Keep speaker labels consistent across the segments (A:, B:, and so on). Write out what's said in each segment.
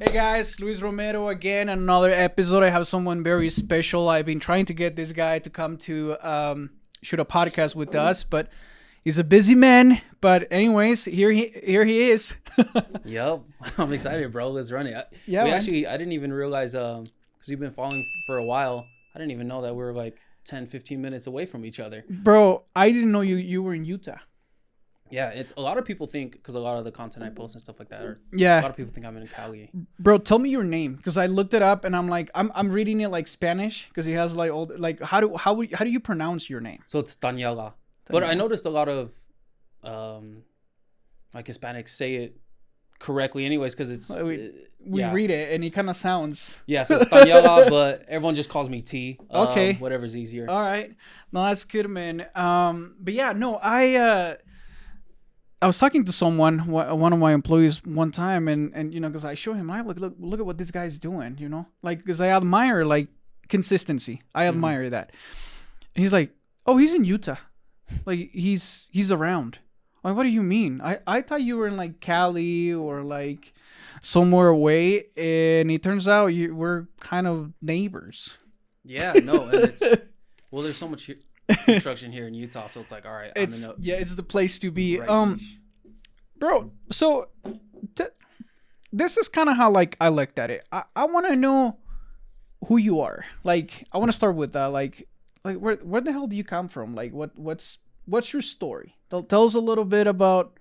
A: Hey guys, Luis Romero again. Another episode. I have someone very special. I've been trying to get this guy to come to shoot a podcast with us, but he's a busy man. But anyways, here he is.
B: Yep, I'm excited, bro. Let's run it.
A: Yeah, man.
B: I didn't even realize because you've been following for a while. I didn't even know that we were like 10, 15 minutes away from each other.
A: Bro, I didn't know you were in Utah.
B: Yeah, it's a lot of people think, because a lot of the content I post and stuff like that are,
A: Yeah.
B: a lot of people think I'm in Cali.
A: Bro, tell me your name, because I looked it up and I'm like, I'm reading it like Spanish, because he has like old, like how do you pronounce your name?
B: So it's Taniela. But I noticed a lot of like Hispanics say it correctly anyways, because it's
A: we read it and it kind of sounds
B: so it's Taniela, but everyone just calls me T.
A: Okay,
B: whatever's easier.
A: All right, no, that's good, man. But yeah, no, I was talking to someone, one of my employees, one time, and you know, because I show him, I look at what this guy's doing, you know, like, because I admire like consistency. I admire that. And he's like, oh, he's in Utah, like he's around. Like, what do you mean? I thought you were in like Cali or like somewhere away, and it turns out we're kind of neighbors.
B: Yeah, no, and it's there's so much construction here in Utah, so it's like, all right,
A: it's the place to be.
B: Right.
A: Bro, so this is kind of how like I looked at it. I want to know who you are. Like, I want to start with that. Like where the hell do you come from? Like, what's your story? Tell us a little bit about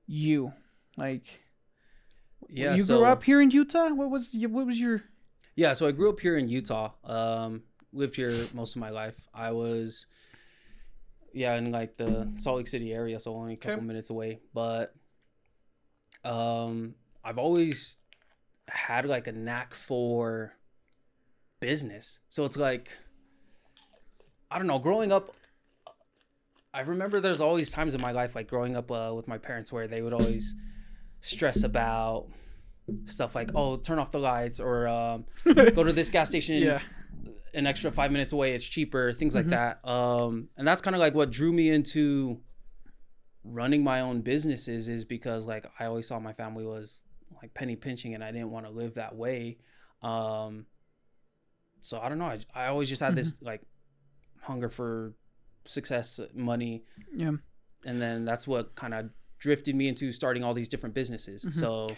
A: you. Like,
B: yeah,
A: you grew up here in Utah. What was your?
B: Yeah, so I grew up here in Utah. Lived here most of my life. I was, in like the Salt Lake City area, so only a couple minutes away. But I've always had like a knack for business. So it's like, I don't know, growing up, I remember there's always times in my life, like growing up with my parents, where they would always stress about stuff like, oh, turn off the lights, or go to this gas station an extra 5 minutes away, it's cheaper, things like that. And that's kind of like what drew me into running my own businesses, is because like I always saw my family was like penny pinching, and I didn't want to live that way. So I don't know, I always just had this like hunger for success, money, and then that's what kind of drifted me into starting all these different businesses. So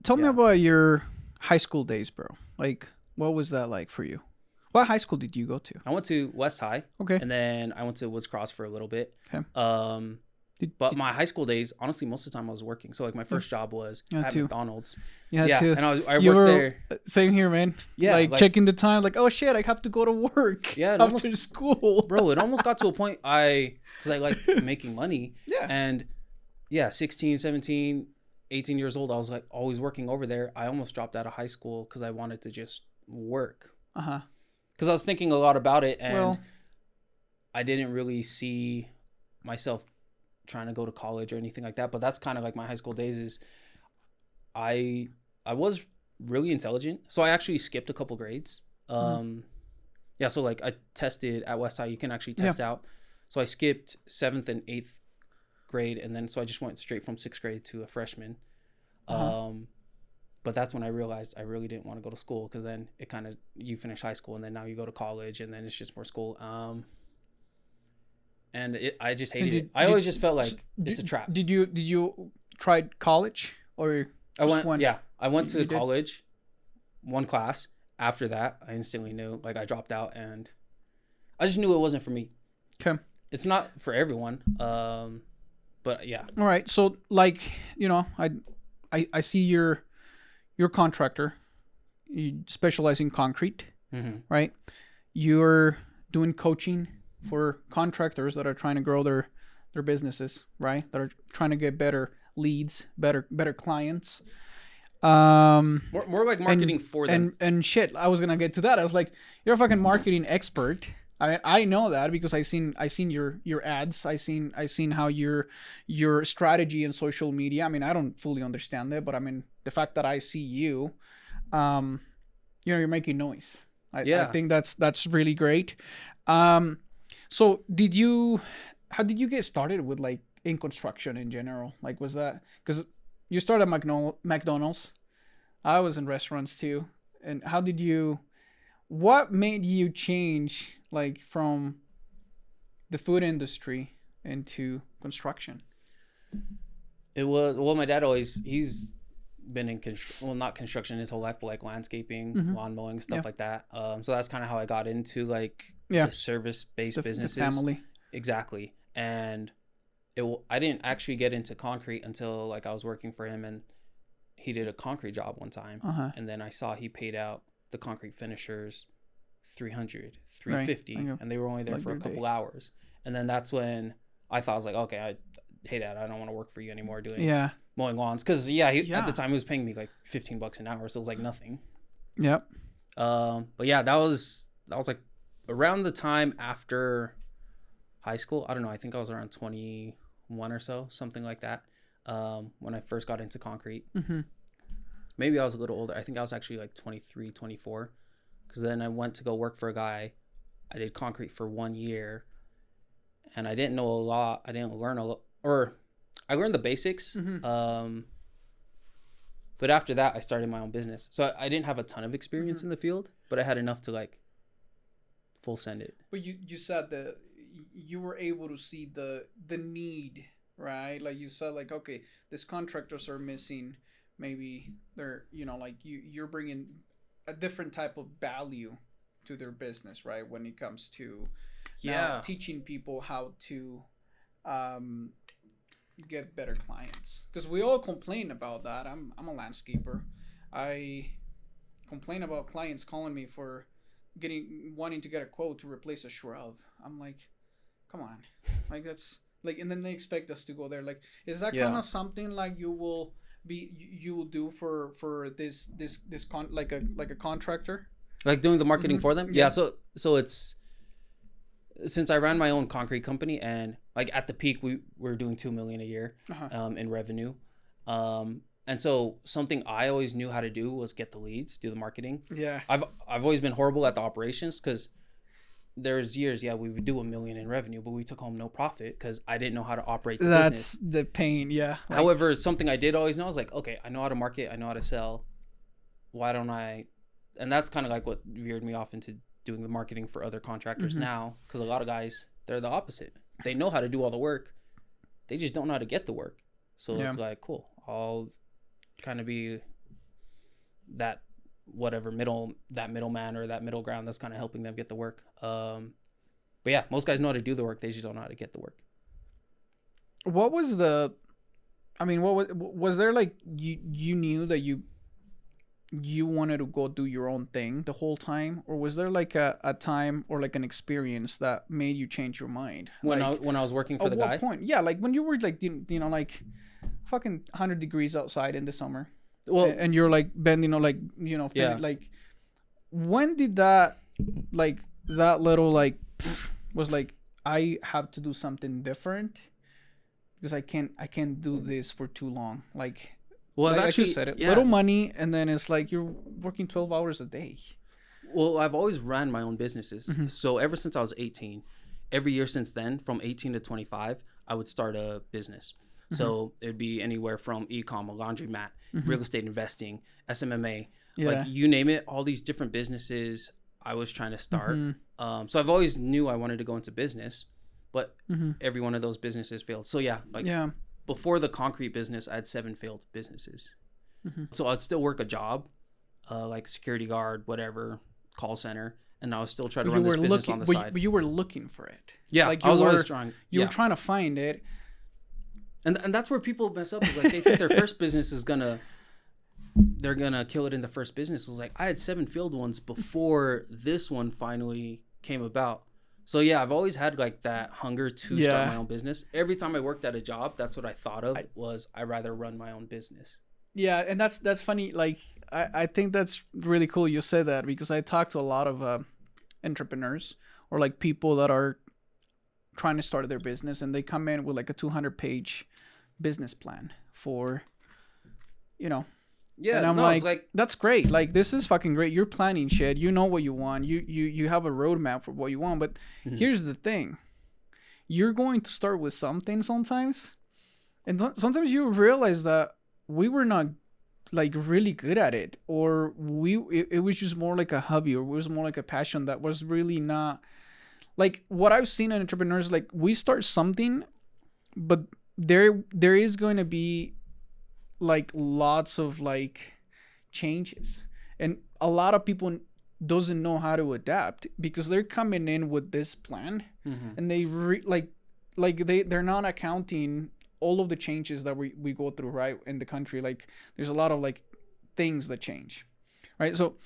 A: tell me about your high school days, bro. Like, what was that like for you? What high school did you go to?
B: I went to West High.
A: Okay.
B: And then I went to Woods Cross for a little bit.
A: Okay.
B: But my high school days, honestly, most of the time I was working. So like my first job was at McDonald's.
A: Yeah, too.
B: And I worked there.
A: Same here, man.
B: Yeah.
A: Like checking the time, like, oh shit, I have to go to work.
B: Yeah.
A: After school.
B: Bro, it almost got to a point because I like making money.
A: Yeah.
B: And 16, 17, 18 years old, I was like always working over there. I almost dropped out of high school because I wanted to just work.
A: Uh-huh.
B: Because I was thinking a lot about it, and I didn't really see myself trying to go to college or anything like that. But that's kind of like my high school days. Is I was really intelligent, so I actually skipped a couple grades. So like I tested at West High. You can actually test out. So I skipped 7th and 8th grade, and then so I just went straight from 6th grade to a freshman. But that's when I realized I really didn't want to go to school, because then it kind of, you finish high school and then now you go to college, and then it's just more school. And I just hated it. I always just felt like it's a trap.
A: Did you try college, or
B: I went to college, one class. After that, I instantly knew, like, I dropped out, and I just knew it wasn't for me.
A: Okay.
B: It's not for everyone. But yeah.
A: All right. So like, you know, I see you're a contractor. You specialize in concrete, right? You're doing coaching for contractors that are trying to grow their businesses, right? That are trying to get better leads, better clients.
B: More like marketing for them.
A: And shit, I was gonna get to that. I was like, you're a fucking marketing expert. I know that because I seen your ads. I seen how your strategy in social media. I mean, I don't fully understand it, but I mean, the fact that I see you, you're making noise. I think that's really great. So how did you get started with like in construction in general? Like, was that because you started at McDonald's? I was in restaurants too. And how did you? What made you change like from the food industry into construction?
B: It was, well, my dad always, he's been in not construction his whole life, but like landscaping, lawn mowing, stuff like that. So that's kind of how I got into like the service-based businesses.
A: The family.
B: Exactly. And I didn't actually get into concrete until like I was working for him, and he did a concrete job one time. And then I saw he paid out the concrete finishers $300, $350,
A: right.
B: and they were only there for a couple hours. And then that's when I thought, I was like, okay, hey dad, I don't want to work for you anymore doing mowing lawns, because at the time he was paying me like $15 an hour, so it was like nothing.
A: Yep.
B: But yeah, that was like around the time after high school. I don't know, I think I was around 21 or so, something like that, when I first got into concrete. Maybe I was a little older. I think I was actually like 23, 24, because then I went to go work for a guy. I did concrete for 1 year, and I didn't know a lot. I didn't learn a lot, or I learned the basics. But after that, I started my own business. So I didn't have a ton of experience in the field, but I had enough to like full send it.
A: But you said that you were able to see the need, right? Like you said, like, okay, these contractors are missing. Maybe they're, like you're bringing a different type of value to their business, right? When it comes to now teaching people how to get better clients, because we all complain about that. I'm a landscaper. I complain about clients calling me for wanting to get a quote to replace a shrub. I'm like, come on, like that's like, and then they expect us to go there. Like, is that kind of something like you will do for this like a contractor,
B: like doing the marketing for them? So it's, since I ran my own concrete company, and like at the peak we were doing 2 million a year in revenue, and so something I always knew how to do was get the leads, do the marketing. I've always been horrible at the operations, because there's years we would do 1 million in revenue, but we took home no profit because I didn't know how to operate the business.
A: That's the pain.
B: However, something I did always know is like, okay, I know how to market, I know how to sell, why don't I? And that's kind of like what veered me off into doing the marketing for other contractors now, because a lot of guys, they're the opposite. They know how to do all the work, they just don't know how to get the work. So it's like, cool, I'll kind of be that middleman or that middle ground that's kind of helping them get the work. But yeah, most guys know how to do the work, they just don't know how to get the work.
A: What was was there like you knew that you wanted to go do your own thing the whole time, or was there like a time or like an experience that made you change your mind?
B: When I was working for the guy?
A: At what point? Like when you were like, like fucking 100 degrees outside in the summer, and you're like bending, like, like when did that, like that little like was like, I have to do something different because I can't do this for too long. Like, well, like, actually, I just said it, little money, and then it's like you're working 12 hours a day.
B: Well, I've always ran my own businesses. So ever since I was 18, every year since then, from 18 to 25, I would start a business. So it'd be anywhere from e-com, a laundromat, real estate investing, SMMA, like you name it, all these different businesses I was trying to start. So I've always knew I wanted to go into business, but every one of those businesses failed. So before the concrete business, I had 7 failed businesses. So I'd still work a job, like security guard, whatever, call center, and I was still trying to run this business on the side. But
A: you were looking for it.
B: Like I was always trying.
A: You were trying to find it.
B: And that's where people mess up, is like they think their first business is they're gonna kill it in the first business. It's like, I had 7 failed ones before this one finally came about. So I've always had like that hunger to start my own business. Every time I worked at a job, that's what I thought of, was I'd rather run my own business. Yeah,
A: and that's funny. Like I think that's really cool you said that, because I talk to a lot of entrepreneurs, or like people that are trying to start their business, and they come in with like a 200-page business plan for, and I'm like, that's great. Like, this is fucking great. You're planning shit. You know what you want. You have a roadmap for what you want. But here's the thing. You're going to start with something sometimes. And sometimes you realize that we were not like really good at it, or it was just more like a hobby, or it was more like a passion that was really not like what I've seen in entrepreneurs. Like we start something, but there is going to be like lots of like changes, and a lot of people doesn't know how to adapt because they're coming in with this plan, and they they're not accounting all of the changes that we go through, right, in the country. Like there's a lot of like things that change, right? So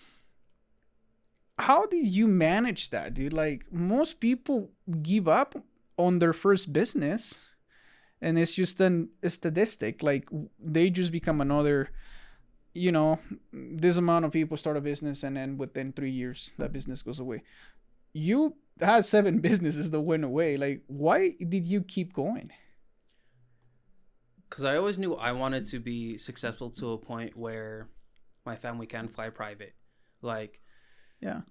A: how did you manage that, dude? Like most people give up on their first business, and it's just a statistic. Like they just become another, this amount of people start a business, and then within 3 years that business goes away. You had 7 businesses that went away. Like why did you keep going?
B: Because I always knew I wanted to be successful to a point where my family can fly private. Like,
A: yeah,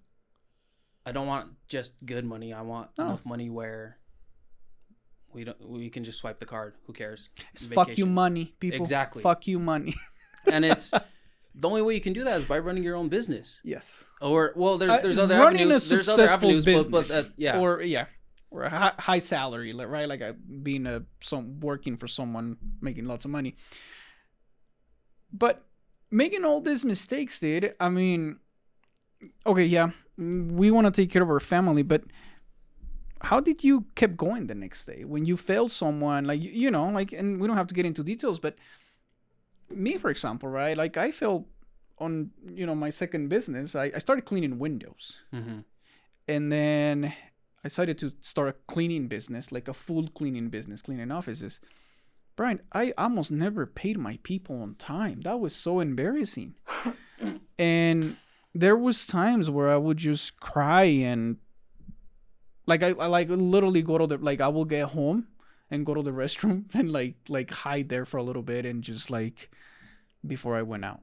B: I don't want just good money. I want enough money where we can just swipe the card. Who cares?
A: It's fuck you money, people.
B: Exactly.
A: Fuck you money.
B: And it's the only way you can do that is by running your own business.
A: Yes.
B: Or there's other
A: running
B: avenues.
A: a successful business,
B: but
A: or a high salary, right? Like working for someone making lots of money. But making all these mistakes, dude. I mean, okay, yeah, we want to take care of our family, but how did you keep going the next day when you failed someone? Like, like, and we don't have to get into details, but me, for example, right? Like I failed on, my second business. I started cleaning windows, and then I decided to start a cleaning business, like a full cleaning business, cleaning offices. Brian, I almost never paid my people on time. That was so embarrassing. And there was times where I would just cry, and like I like literally go to I will get home and go to the restroom and like hide there for a little bit, and just like before I went out.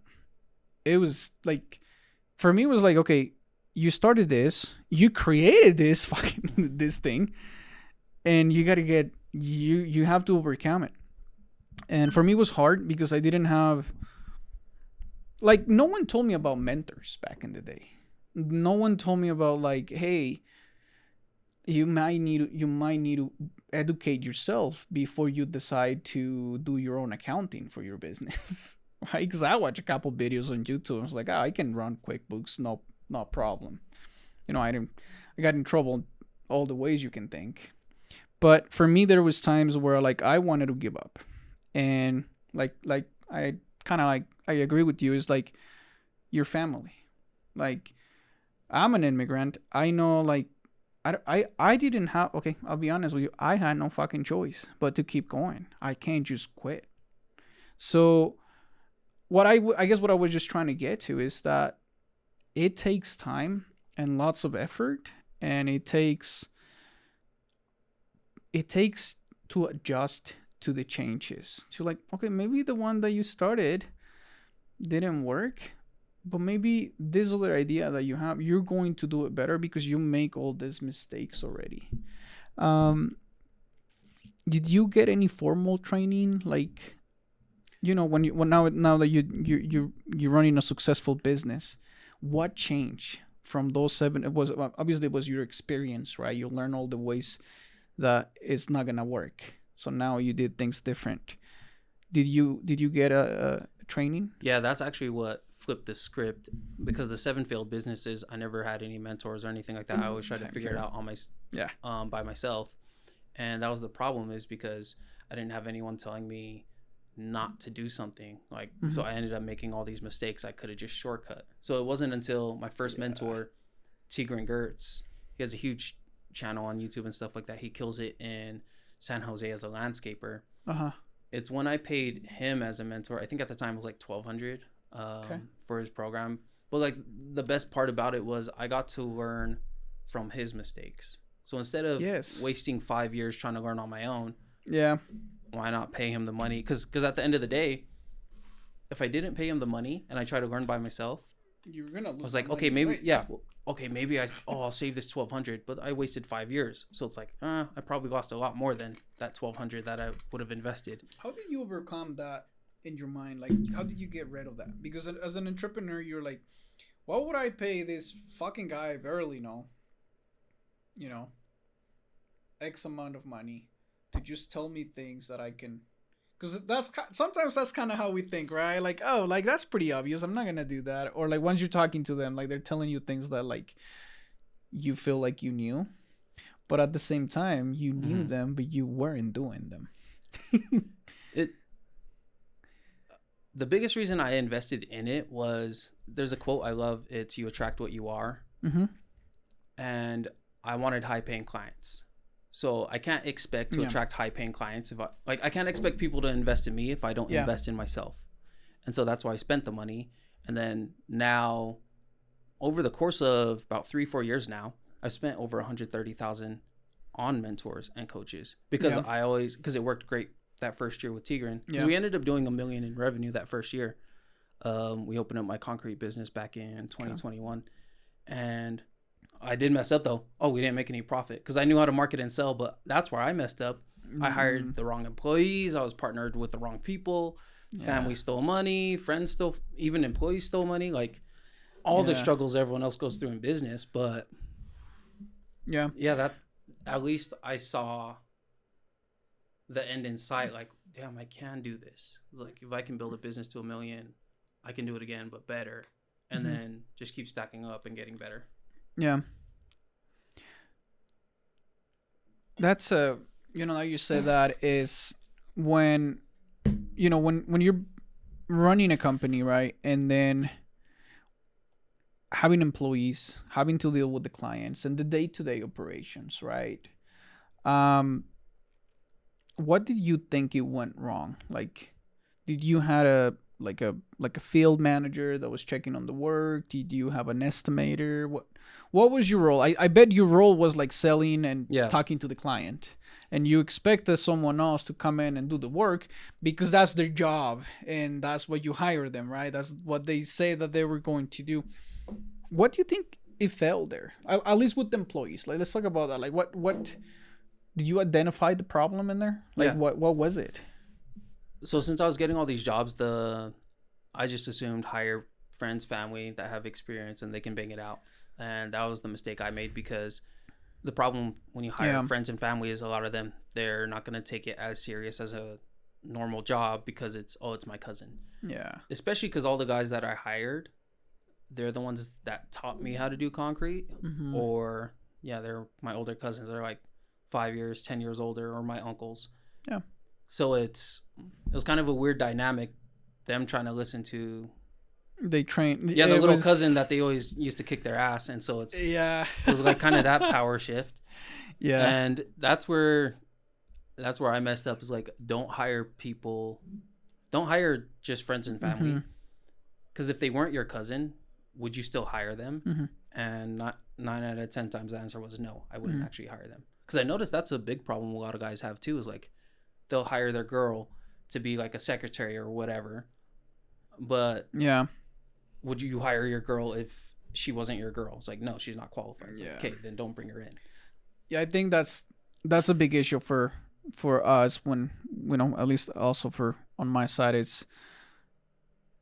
A: It was like, for me, it was like, okay, you started this, you created this fucking this thing, and you got to you have to overcome it. And for me, it was hard because I didn't have, like, no one told me about mentors back in the day. No one told me about like, hey, you might need to educate yourself before you decide to do your own accounting for your business. Right? Because I watch a couple videos on YouTube. I was like, I can run QuickBooks, no problem. I got in trouble all the ways you can think. But for me, there was times where like I wanted to give up, and like I kind of like, I agree with you. Is like your family. Like I'm an immigrant. I know, like I didn't have, okay, I'll be honest with you. I had no fucking choice but to keep going. I can't just quit. So I guess what I was just trying to get to is that it takes time and lots of effort, and it takes to adjust to the changes. To like, okay, maybe the one that you started didn't work, but maybe this other idea that you have, you're going to do it better because you make all these mistakes already. Did you get any formal training? Like, now that you're running a successful business, what changed from those 7? It was obviously it was your experience, right? You learn all the ways that it's not gonna work. So now you did things different. Did you get a training?
B: Yeah, that's actually what flipped the script, because the 7 failed businesses, I never had any mentors or anything like that. I always tried to figure it out by myself. And that was the problem, is because I didn't have anyone telling me not to do something. Like, so I ended up making all these mistakes I could have just shortcut. So it wasn't until my first mentor, Tigran Gertz, he has a huge channel on YouTube and stuff like that. He kills it in San Jose as a landscaper. It's when I paid him as a mentor. I think at the time it was like $1,200 for his program. But like the best part about it was I got to learn from his mistakes. So instead of wasting 5 years trying to learn on my own, why not pay him the money? Because at the end of the day, if I didn't pay him the money and I tried to learn by myself,
A: you're gonna lose.
B: I was like, okay, maybe maybe I'll save this $1,200, but I wasted 5 years. So it's like, I probably lost a lot more than that $1,200 that I would have invested.
A: How did you overcome that in your mind? Like, how did you get rid of that? Because as an entrepreneur, you're like, what would I pay this fucking guy I barely know, you know, X amount of money to just tell me things that I can. Because sometimes that's kind of how we think, right? Like, oh, like that's pretty obvious. I'm not gonna do that. Or like once you're talking to them, like they're telling you things that like you feel like you knew, but at the same time you knew them, but you weren't doing them.
B: The biggest reason I invested in it was, there's a quote I love. It's, you attract what you are. And I wanted high paying clients. So I can't expect to attract high paying clients if I can't expect people to invest in me if I don't invest in myself. And so that's why I spent the money. And then now, over the course of about 3-4 years now, I've spent over $130,000 on mentors and coaches because because it worked great that first year with Tigran. Because we ended up doing $1 million in revenue that first year. We opened up my concrete business back in 2021. And I did mess up though. Oh, we didn't make any profit because I knew how to market and sell, but that's where I messed up. I hired the wrong employees. I was partnered with the wrong people. Family stole money. Friends stole, even employees stole money. Like all the struggles everyone else goes through in business. But that at least I saw the end in sight. Like, damn, I can do this. It's like, if I can build a business to $1 million, I can do it again, but better. And then just keep stacking up and getting better.
A: Yeah. That's like you said, that is when, when you're running a company, right? And then having employees, having to deal with the clients and the day-to-day operations, right? What did you think it went wrong? Like, did you had a field manager that was checking on the work? Did you have an estimator? What was your role? I bet your role was like selling and talking to the client, and you expected someone else to come in and do the work because that's their job and that's what you hire them, right? That's what they say that they were going to do. What do you think it failed there? At least with the employees. Like, let's talk about that. Like, what did you identify the problem in there? Like, what was it?
B: So since I was getting all these jobs, I just assumed hire friends, family that have experience and they can bang it out. And that was the mistake I made, because the problem when you hire friends and family is a lot of them, they're not going to take it as serious as a normal job because it's my cousin. Yeah. Especially because all the guys that I hired, they're the ones that taught me how to do concrete, or they're my older cousins. They're like 5 years, 10 years older, or my uncles. Yeah. So it was kind of a weird dynamic, them trying to listen to the little cousin that they always used to kick their ass, and so it was like kind of that power shift. Yeah. And that's where I messed up, is like, don't hire just friends and family, because if they weren't your cousin, would you still hire them? And not 9 out of 10 times the answer was no, I wouldn't actually hire them, because I noticed that's a big problem a lot of guys have too, is like they'll hire their girl to be like a secretary or whatever, but would you hire your girl if she wasn't your girl? It's like, no, she's not qualified. It's like, okay, then don't bring her in. Yeah,
A: I think that's a big issue for us, when, at least also on my side,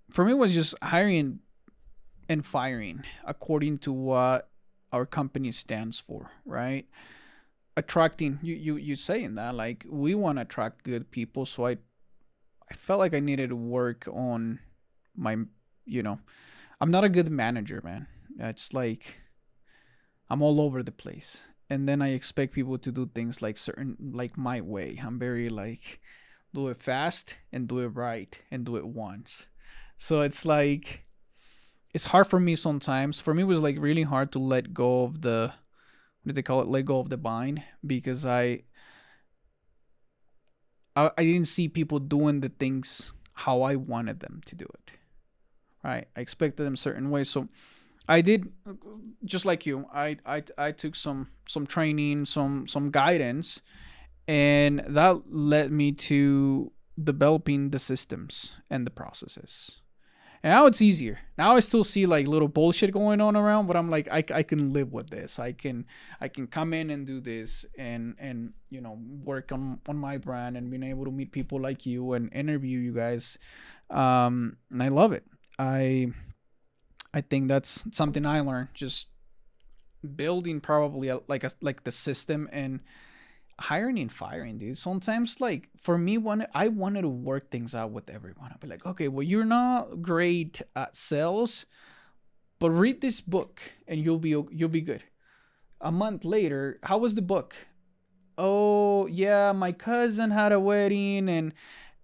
A: for me it was just hiring and firing according to what our company stands for, right? Attracting, you saying that, like, we want to attract good people, so I felt like I needed to work on my, I'm not a good manager, man. It's like I'm all over the place, and then I expect people to do things like my way. I'm very like, do it fast and do it right and do it once. So it's like, it's hard for me sometimes. For me, it was like really hard to let go of the, what do they call it? Let go of the vine, because I didn't see people doing the things how I wanted them to do it. Right? I expected them a certain way. So I did, just like you, I took some training, some guidance, and that led me to developing the systems and the processes. And now it's easier. Now I still see like little bullshit going on around, but I'm like, I can live with this. I can come in and do this and you know, work on my brand and being able to meet people like you and interview you guys. And I love it. I think that's something I learned, just building probably like the system and hiring and firing, dude. Sometimes, like, for me, when I wanted to work things out with everyone, I'd be like, okay, well, you're not great at sales, but read this book and you'll be good. A month later, how was the book? Oh yeah, my cousin had a wedding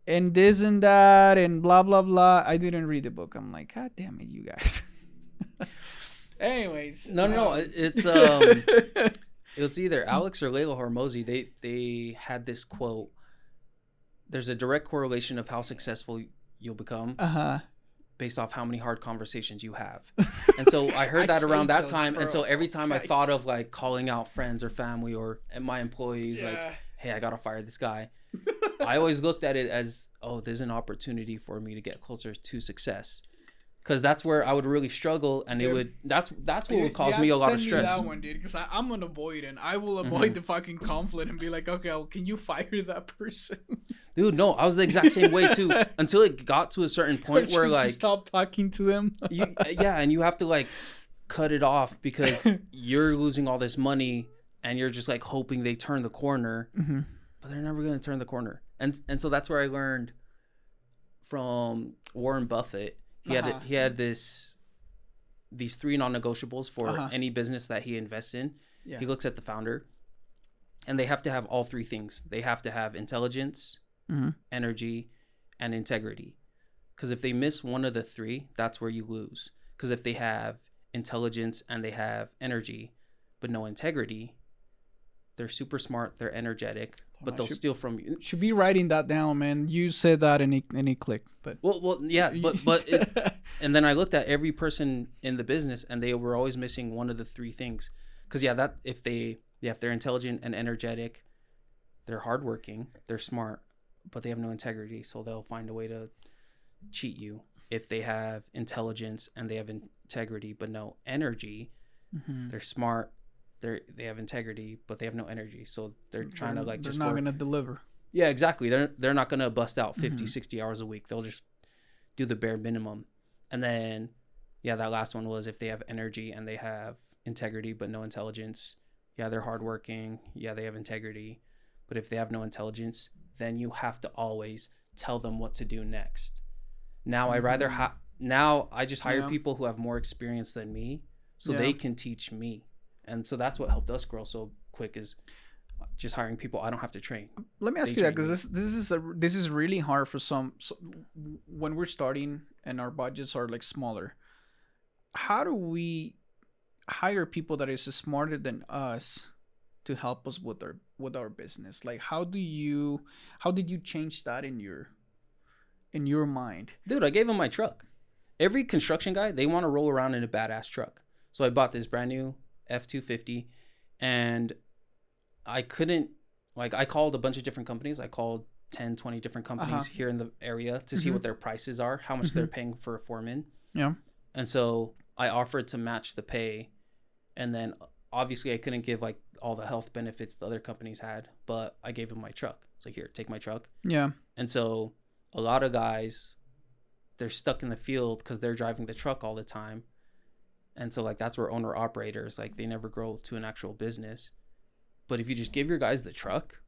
A: and this and that and blah blah blah. I didn't read the book. I'm like, God damn it, you guys. Anyways,
B: no, it's it's either Alex or Layla Hormozi. They had this quote. There's a direct correlation of how successful you'll become based off how many hard conversations you have. And so I heard that around that time. Bro. And so every time I thought of like calling out friends or family or my employees, like, hey, I got to fire this guy. I always looked at it as, oh, there's an opportunity for me to get closer to success. Because that's where I would really struggle, and it would. That's what would cause me a lot of stress.
A: That one, dude, because I'm an avoidant. I will avoid the fucking conflict and be like, okay, well, can you fire that person?
B: Dude, no, I was the exact same way too. Until it got to a certain point where like
A: stop talking to them.
B: And you have to like cut it off because you're losing all this money, and you're just like hoping they turn the corner, but they're never gonna turn the corner. And so that's where I learned from Warren Buffett. He had these 3 non-negotiables for any business that he invests in. Yeah. He looks at the founder, and they have to have all 3 things. They have to have intelligence, energy, and integrity. Because if they miss one of the 3, that's where you lose. Because if they have intelligence and they have energy, but no integrity, they're super smart, they're energetic, but they'll steal from you.
A: Should be writing that down, man. You said that and it clicked. But
B: well, yeah, but and then I looked at every person in the business, and they were always missing one of the 3 things. Because that if they're intelligent and energetic, they're hardworking, they're smart, but they have no integrity, so they'll find a way to cheat you. If they have intelligence and they have integrity but no energy, they're smart. They have integrity, but they have no energy. So they're trying to like
A: they're
B: just
A: not
B: work.
A: going to deliver.
B: Yeah, exactly. They're not going to bust out 50, 60 hours a week. They'll just do the bare minimum. And then, that last one was if they have energy and they have integrity, but no intelligence. Yeah, they're hardworking. Yeah, they have integrity. But if they have no intelligence, then you have to always tell them what to do next. Now, I just hire people who have more experience than me so they can teach me. And so that's what helped us grow so quick, is just hiring people I don't have to train.
A: Let me ask you that, because this is really hard for some. So when we're starting and our budgets are like smaller, how do we hire people that is smarter than us to help us with our business? Like, how did you change that in your mind?
B: Dude, I gave him my truck. Every construction guy, they want to roll around in a badass truck. So I bought this brand new F-250, and I couldn't, like, I called a bunch of different companies. I called 10, 20 different companies here in the area to see what their prices are, how much they're paying for a foreman. Yeah. And so I offered to match the pay. And then obviously I couldn't give like all the health benefits the other companies had, but I gave him my truck. It's like, here, take my truck. Yeah. And so a lot of guys, they're stuck in the field because they're driving the truck all the time. And so like that's where owner operators, like, they never grow to an actual business. But if you just give your guys the truck,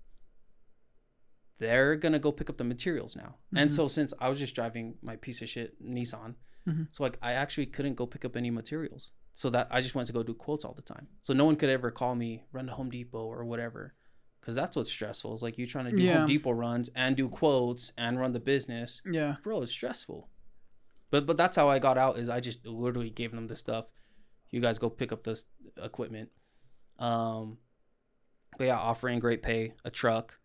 B: they're going to go pick up the materials now. And so since I was just driving my piece of shit Nissan, so like I actually couldn't go pick up any materials. So that I just went to go do quotes all the time. So no one could ever call me, run to Home Depot or whatever. Because that's what's stressful. It's like you trying to do Home Depot runs and do quotes and run the business. Yeah. Bro, it's stressful. But that's how I got out, is I just literally gave them the stuff. You guys go pick up this equipment. But yeah, offering great pay, a truck.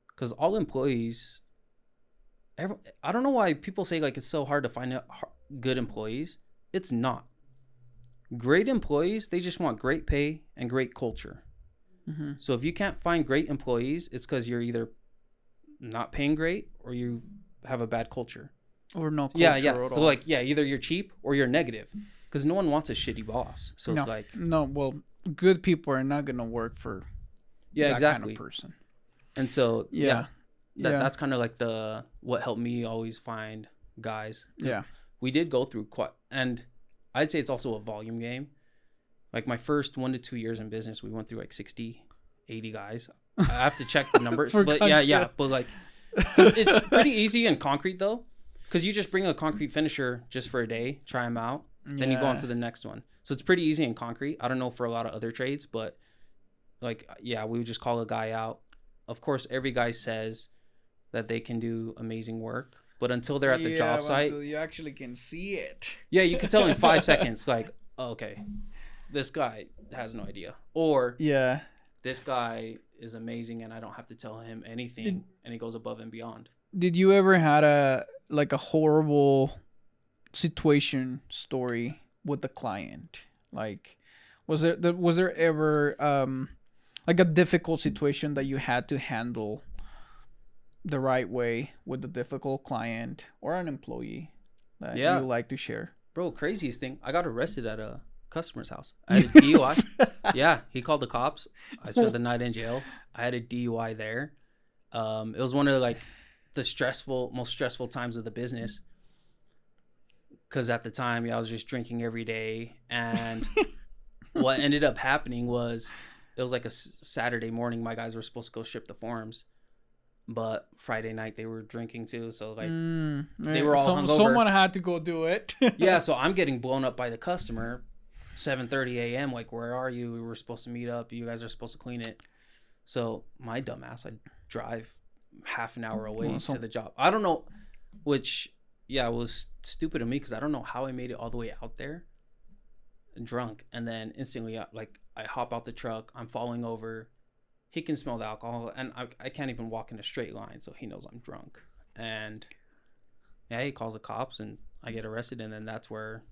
B: Because all employees, I don't know why people say like it's so hard to find good employees. It's not. Great employees, they just want great pay and great culture. So if you can't find great employees, it's because you're either not paying great or you have a bad culture.
A: or no culture
B: Yeah, yeah.
A: at
B: So
A: all.
B: like, yeah, either you're cheap or you're negative, because no one wants a shitty boss. So
A: No,
B: it's like,
A: no. Well, good people are not gonna work for
B: yeah,
A: that kind of
B: exactly.
A: person.
B: And so yeah,
A: Yeah,
B: that's kind of like the what helped me always find guys.
A: yeah.
B: We did go through quite, and I'd say it's also a volume game. Like my first 1 to 2 years in business, we went through like 60, 80 guys. I have to check the numbers, but yeah. But like, 'cause it's pretty easy in concrete though, because you just bring a concrete finisher just for a day, try them out, then you go on to the next one. So it's pretty easy in concrete. I don't know for a lot of other trades, but like, yeah, we would just call a guy out. Of course, every guy says that they can do amazing work, but until they're at the job site,
A: you actually can see it.
B: yeah, you can tell in 5 seconds, like, oh, okay, this guy has no idea, or
A: Yeah.
B: this guy is amazing and I don't have to tell him anything, and he goes above and beyond.
A: Did you ever had a horrible situation story with the client? Like, was there ever like a difficult situation that you had to handle the right way with a difficult client or an employee that
B: Yeah.
A: you like to share?
B: Bro, craziest thing, I got arrested at a customer's house. I had a DUI. Yeah, he called the cops. I spent the night in jail. I had a DUI there. It was one of like the most stressful times of the business, because at the time, I was just drinking every day, and what ended up happening was it was like a Saturday morning. My guys were supposed to go ship the forms, but Friday night they were drinking too. So like they were all hungover.
A: Someone had to go do it.
B: Yeah, so I'm getting blown up by the customer, 7:30 a.m. Like, where are you? We were supposed to meet up. You guys are supposed to clean it. So my dumbass, I drive half an hour away to the job. I don't know, which, yeah, was stupid of me, because I don't know how I made it all the way out there drunk. And then instantly, I hop out the truck. I'm falling over. He can smell the alcohol, and I can't even walk in a straight line, so he knows I'm drunk. And yeah, he calls the cops, and I get arrested. And then that's where,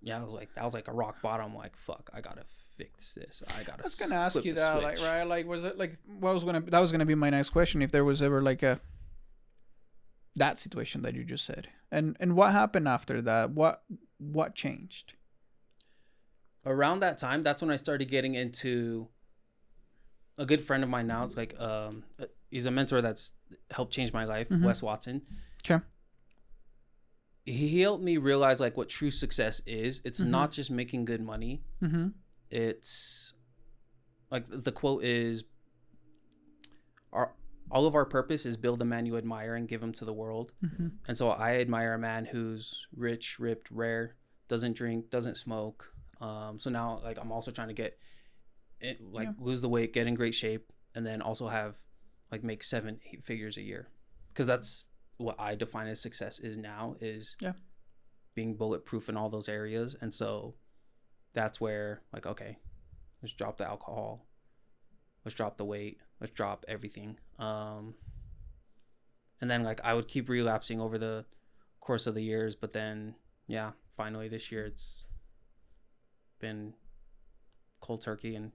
B: yeah, that was like a rock bottom. Like, fuck, I gotta fix this. I was
A: gonna ask you that, like, right? Like, was it like that was gonna be my next question, if there was ever like that situation that you just said, and what happened after that? What changed?
B: Around that time, that's when I started getting into a good friend of mine now. It's like he's a mentor that's helped change my life.
A: Mm-hmm.
B: Wes Watson.
A: Okay.
B: He helped me realize like what true success is. It's
A: Mm-hmm.
B: not just making good money.
A: Mm-hmm.
B: It's like the quote is, all of our purpose is build a man you admire and him to the world.
A: Mm-hmm.
B: And so I admire a man who's rich, ripped, rare, doesn't drink, doesn't smoke. So now, like, I'm also trying to get it, like, lose the weight, get in great shape, and then also have, like, make 7-8 figures a year, because that's what I define as success is now, is being bulletproof in all those areas. And so that's where, like, okay, let's drop the alcohol, let's drop the weight, let's drop everything. And then, like, I would keep relapsing over the course of the years, but then, yeah, finally this year it's been cold turkey, and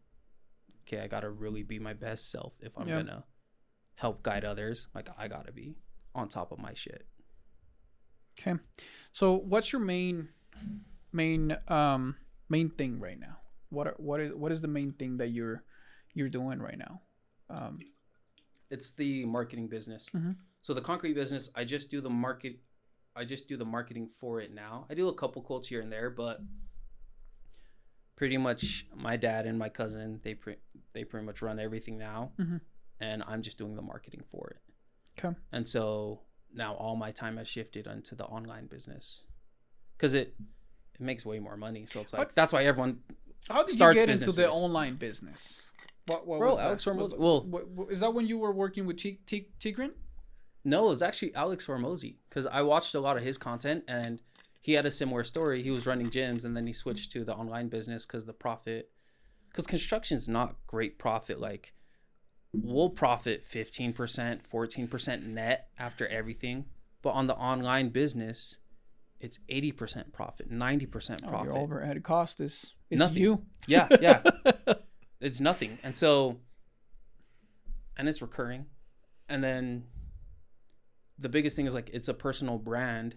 B: okay, I gotta really be my best self if I'm gonna help guide others. Like, I gotta be on top of my shit.
A: Okay, so what's your main thing right now? What is the main thing that you're doing right now?
B: It's the marketing business.
A: Mm-hmm.
B: So the concrete business, I just do the marketing for it now. I do a couple quotes here and there, but pretty much my dad and my cousin, they pretty much run everything now.
A: Mm-hmm.
B: And I'm just doing the marketing for it.
A: Okay.
B: And so now all my time has shifted into the online business, because it makes way more money. So it's like, that's why everyone
A: How did
B: starts
A: you get
B: businesses.
A: into the online business? What
B: Bro,
A: was
B: Alex
A: that?
B: Hormozy.
A: Well, is that when you were working with Tigran?
B: No, it was actually Alex Hormozy, because I watched a lot of his content, and he had a similar story. He was running gyms, and then he switched to the online business because construction's not great profit. Like, we'll profit 15%, 14% net after everything. But on the online business, it's 80% profit, 90% profit.
A: Your overhead cost is
B: nothing.
A: You.
B: Yeah. It's nothing. And it's recurring. And then the biggest thing is like it's a personal brand.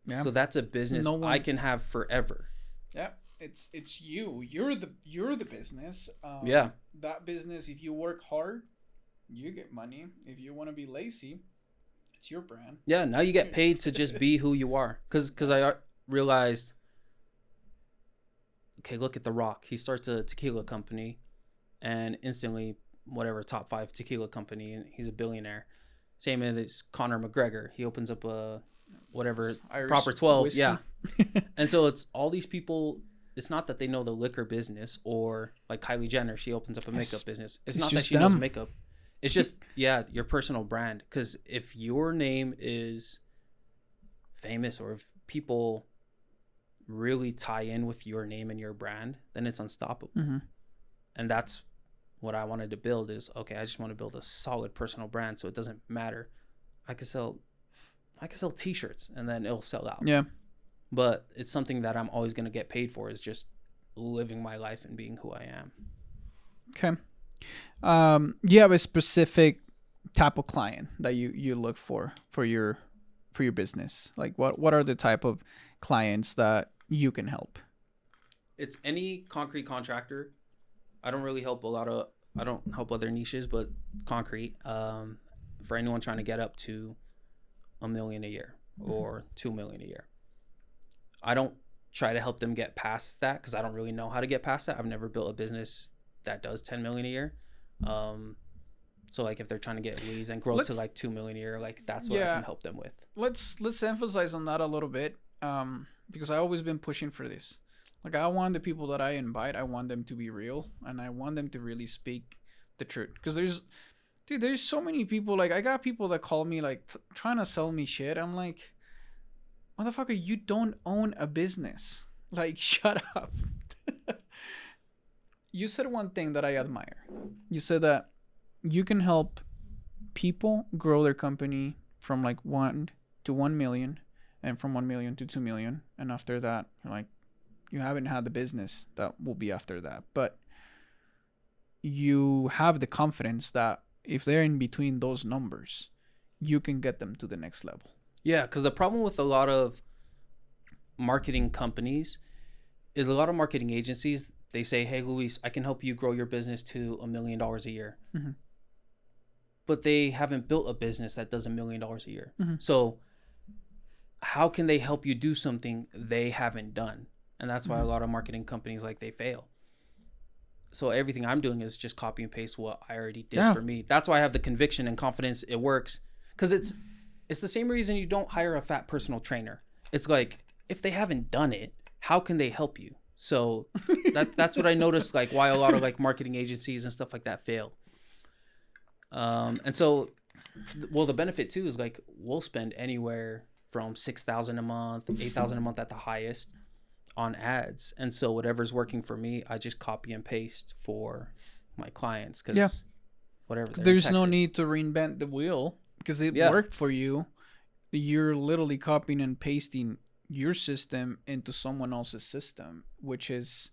A: Yeah.
B: So that's a business I can have forever.
A: Yeah. It's you. You're the business.
B: Yeah.
A: That business, if you work hard, you get money. If you want to be lazy, it's your brand.
B: Yeah, now you get paid to just be who you are. Cuz I realized, okay, look at The Rock. He starts a tequila company and instantly whatever top 5 tequila company, and he's a billionaire. Same as Conor McGregor. He opens up a whatever
A: Irish
B: proper 12.
A: whiskey.
B: Yeah. And so it's all these people. It's not that they know the liquor business, or like Kylie Jenner, she opens up a makeup business. It's not that she knows makeup. It's just, yeah, your personal brand. Because if your name is famous, or if people really tie in with your name and your brand, then it's unstoppable.
A: Mm-hmm.
B: And that's what I wanted to build is, okay, I just want to build a solid personal brand so it doesn't matter. I could sell t-shirts and then it'll sell out.
A: Yeah.
B: But it's something that I'm always going to get paid for, is just living my life and being who I am.
A: Okay. You have a specific type of client that you look for your business? Like what are the type of clients that you can help?
B: It's any concrete contractor. I don't help other niches, but concrete, for anyone trying to get up to $1 million a year or $2 million a year. I don't try to help them get past that because I don't really know how to get past that. I've never built a business that does 10 million a year. So like if they're trying to get leads and grow to like 2 million a year, like that's what I can help them with.
A: Let's emphasize on that a little bit, because I've always been pushing for this. Like I want the people that I invite, I want them to be real, and I want them to really speak the truth. Because there's so many people. Like I got people that call me like trying to sell me shit. I'm like, motherfucker, you don't own a business. Like, shut up. You said one thing that I admire. You said that you can help people grow their company from like 1 to 1 million, and from 1 million to 2 million. And after that, like, you haven't had the business that will be after that. But you have the confidence that if they're in between those numbers, you can get them to the next level.
B: Yeah, because the problem with a lot of marketing companies is a lot of marketing agencies, they say, hey, Luis, I can help you grow your business to $1 million a year. Mm-hmm. But they haven't built a business that does $1 million a year. Mm-hmm. So how can they help you do something they haven't done? And that's why a lot of marketing companies, like, they fail. So everything I'm doing is just copy and paste what I already did for me. That's why I have the conviction and confidence it works. Because it's the same reason you don't hire a fat personal trainer. It's like, if they haven't done it, how can they help you? So that's what I noticed, like, why a lot of like marketing agencies and stuff like that fail. And so, well, the benefit too is like we'll spend anywhere from $6,000 a month, $8,000 a month at the highest on ads. And so whatever's working for me, I just copy and paste for my clients because whatever.
A: There's no need to reinvent the wheel because it worked for you. You're literally copying and pasting your system into someone else's system, which is,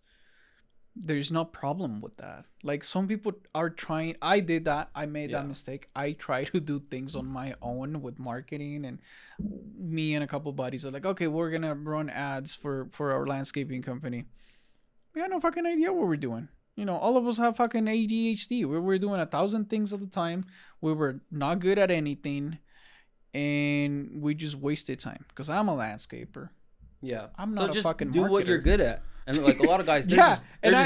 A: there's no problem with that. Like, some people are trying. I did that. I made that mistake. I try to do things on my own with marketing, and me and a couple buddies are like, okay, we're gonna run ads for our landscaping company. We had no fucking idea what we're doing. You know, all of us have fucking ADHD. We were doing 1,000 things at the time. We were not good at anything, and we just wasted time. Because I'm a landscaper.
B: Yeah,
A: I'm not
B: a
A: fucking
B: do
A: marketer.
B: What you're good at. And like a lot of guys, they're just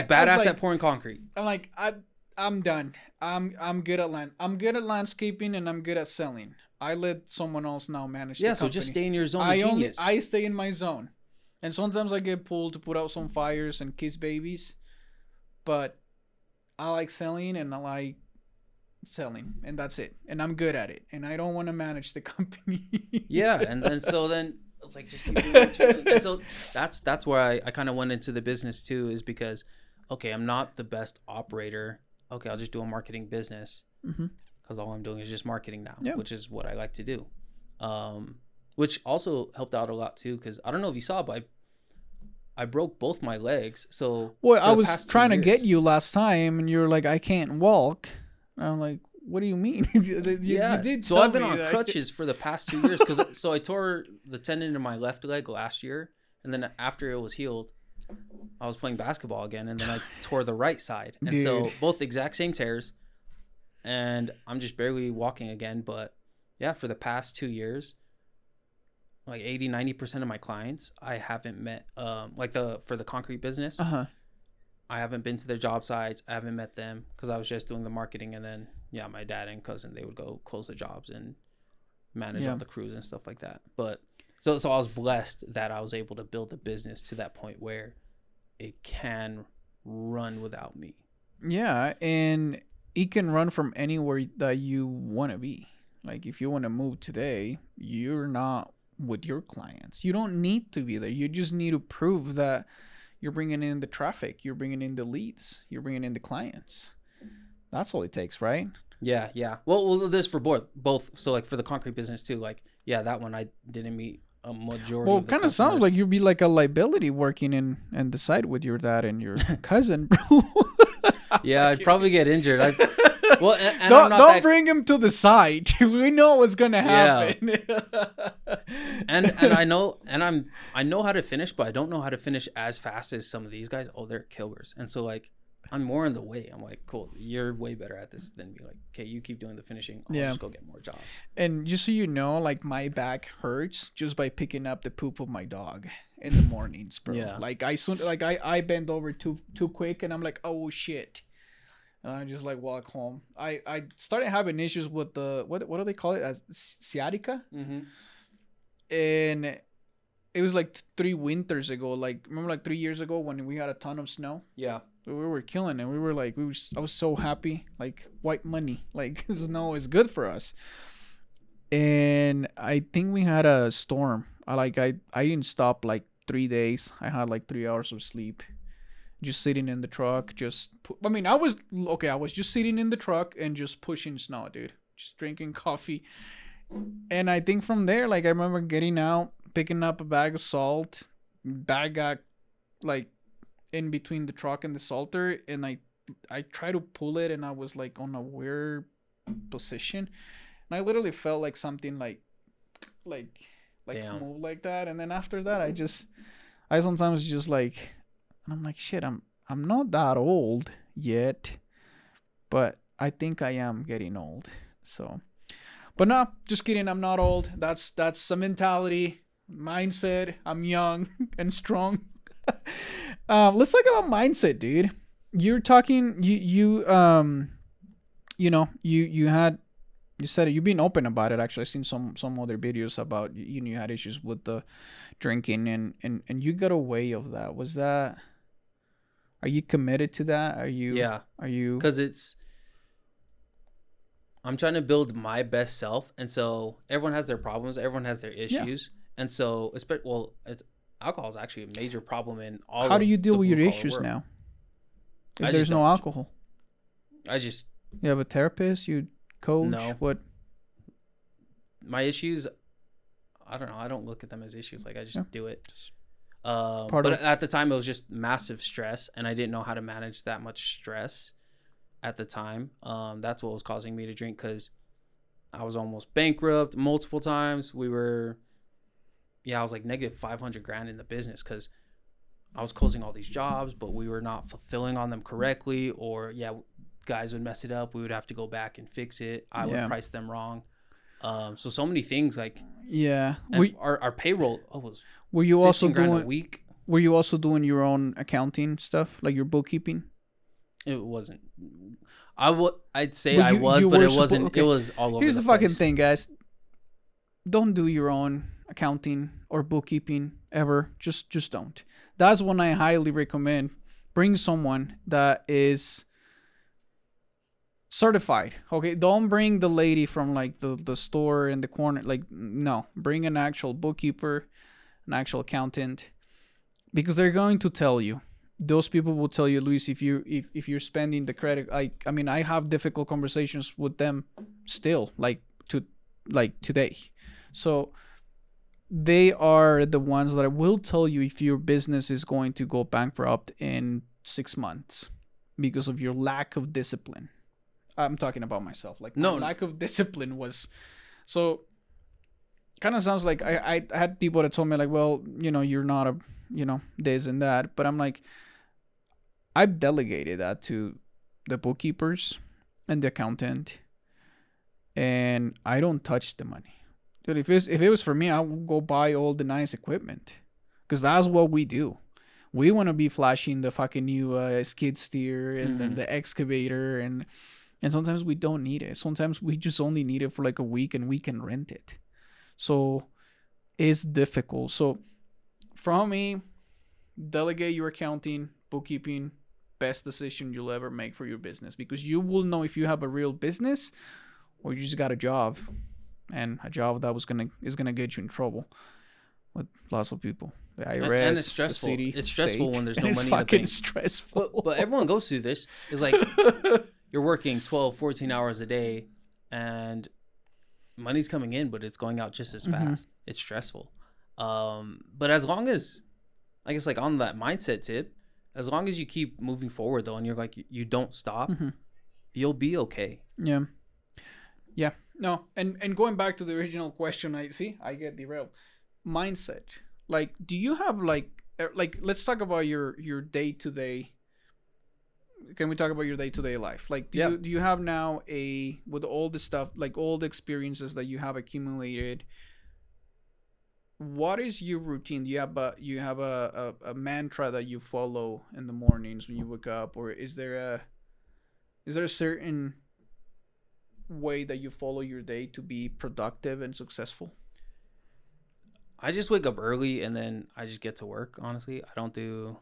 B: badass like, at pouring concrete.
A: I'm like, I'm done. I'm good at landscaping, and I'm good at selling. I let someone else now manage the company.
B: So just stay in your zone of genius.
A: I stay in my zone. And sometimes I get pulled to put out some fires and kiss babies. But I like selling, and I like selling, and that's it. And I'm good at it. And I don't want to manage the company.
B: And so then it's like, just keep doing what you're doing. And so that's where I kind of went into the business too, is because, okay, I'm not the best operator. Okay, I'll just do a marketing business because all I'm doing is just marketing now, which is what I like to do. Which also helped out a lot too, because I don't know if you saw, but I broke both my legs. So
A: I was trying to get you last time, and you're like, I can't walk. And I'm like, what do you mean? You did
B: so
A: tell
B: I've been
A: me
B: on
A: that.
B: crutches for the past 2 years because so I tore the tendon in my left leg last year, and then after it was healed, I was playing basketball again, and then I tore the right side, and so both exact same tears, and I'm just barely walking again. But yeah, for the past 2 years, like 80-90% of my clients I haven't met, for the concrete business. I haven't been to their job sites. I haven't met them because I was just doing the marketing, and then my dad and cousin, they would go close the jobs and manage all the crews and stuff like that. But so I was blessed that I was able to build a business to that point where it can run without me.
A: Yeah, and it can run from anywhere that you want to be. Like if you want to move today, you're not with your clients. You don't need to be there. You just need to prove that you're bringing in the traffic, you're bringing in the leads, you're bringing in the clients. That's all it takes, right?
B: Yeah. Well, this for both. So like for the concrete business too, like, that one I didn't meet a majority.
A: Well,
B: of
A: it kind of sounds like you'd be like a liability working in the site with your dad and your cousin, bro.
B: Yeah, I'd probably get injured. Well, and
A: don't bring him to the site. We know what's gonna happen.
B: Yeah. and I know how to finish, but I don't know how to finish as fast as some of these guys. Oh, they're killers. And so like I'm more in the way. I'm like, cool, you're way better at this than me. Like, okay, you keep doing the finishing. I'll just go get more jobs.
A: And just so you know, like my back hurts just by picking up the poop of my dog in the mornings, bro. Yeah. Like I bend over too quick, and I'm like, oh shit. And I just like walk home. I started having issues with the what do they call it, as sciatica? Mm-hmm. And it was like 3 winters ago. Like remember, like 3 years ago when we had a ton of snow.
B: Yeah,
A: we were killing it. I was so happy. Like white money. Like snow is good for us. And I think we had a storm. I didn't stop like 3 days. I had like 3 hours of sleep. Just sitting in the truck, I was just sitting in the truck and just pushing snow, dude. Just drinking coffee. And I think from there, like I remember getting out, picking up a bag of salt. Bag got like in between the truck and the salter, and I tried to pull it, and I was like on a weird position. And I literally felt like something like move like that. And then after that, I sometimes just like, and I'm like, shit, I'm not that old yet, but I think I am getting old. So, but no, just kidding. I'm not old. That's a mentality, mindset. I'm young and strong. Let's talk about mindset, dude. You're talking, you said it, you've been open about it. Actually, I've seen some other videos about you had issues with the drinking and you got away of that. Was that, are you committed to that? Are you?
B: Because I'm trying to build my best self, and so everyone has their problems, everyone has their issues, and so alcohol is actually a major problem in all.
A: How do you deal with your issues now? If there's no alcohol, you have a therapist, you coach.
B: No.
A: What?
B: My issues, I don't know. I don't look at them as issues. Like I just do it. But at the time, it was just massive stress, and I didn't know how to manage that much stress at the time. That's what was causing me to drink, because I was almost bankrupt multiple times. I was like negative 500 grand in the business because I was closing all these jobs, but we were not fulfilling on them correctly, or guys would mess it up. We would have to go back and fix it. I would price them wrong. So many things like our payroll was
A: were you also doing
B: a week.
A: Were you also doing your own accounting stuff, like your bookkeeping?
B: It wasn't. I'd say I was, but it wasn't. Okay. It was all over.
A: Here's the fucking thing, guys. Don't do your own accounting or bookkeeping ever. Just don't. That's one I highly recommend. Bring someone that is certified. Okay, don't bring the lady from like the store in the corner. Like, no, bring an actual bookkeeper, an actual accountant, because they're going to tell you. Those people will tell you, Luis, if you're spending the credit. I mean, I have difficult conversations with them still, like today. So they are the ones that will tell you if your business is going to go bankrupt in 6 months because of your lack of discipline. I'm talking about myself. Like, my
B: No.
A: lack of discipline was so. Kind of sounds like I had people that told me like, well, you're not a, this and that, but I'm like, I've delegated that to the bookkeepers and the accountant, and I don't touch the money. Dude, if it was for me, I would go buy all the nice equipment, because that's what we do. We want to be flashing the fucking new skid steer and then the excavator, and sometimes we don't need it. Sometimes we just only need it for like a week, and we can rent it. So it's difficult. So from me, delegate your accounting, bookkeeping, best decision you'll ever make for your business, because you will know if you have a real business or you just got a job, and a job that is gonna get you in trouble with lots of people. The IRS,
B: and it's stressful.
A: The city,
B: it's stressful
A: state,
B: when there's no
A: and
B: money.
A: It's fucking stressful.
B: But everyone goes through this. It's like you're working 12, 14 hours a day, and money's coming in, but it's going out just as fast. It's stressful. But as long as, I guess, like on that mindset tip, as long as you keep moving forward though, and you're like, you don't stop, you'll be okay.
A: Yeah. No. And going back to the original question, I get derailed. Mindset. Like, do you have like, let's talk about your day-to-day. Can we talk about your day-to-day life? Like, do you have now with all the stuff, like all the experiences that you have accumulated, what is your routine? Do you have a mantra that you follow in the mornings when you wake up, or is there a certain way that you follow your day to be productive and successful?
B: I just wake up early and then I just get to work. Honestly, I don't do,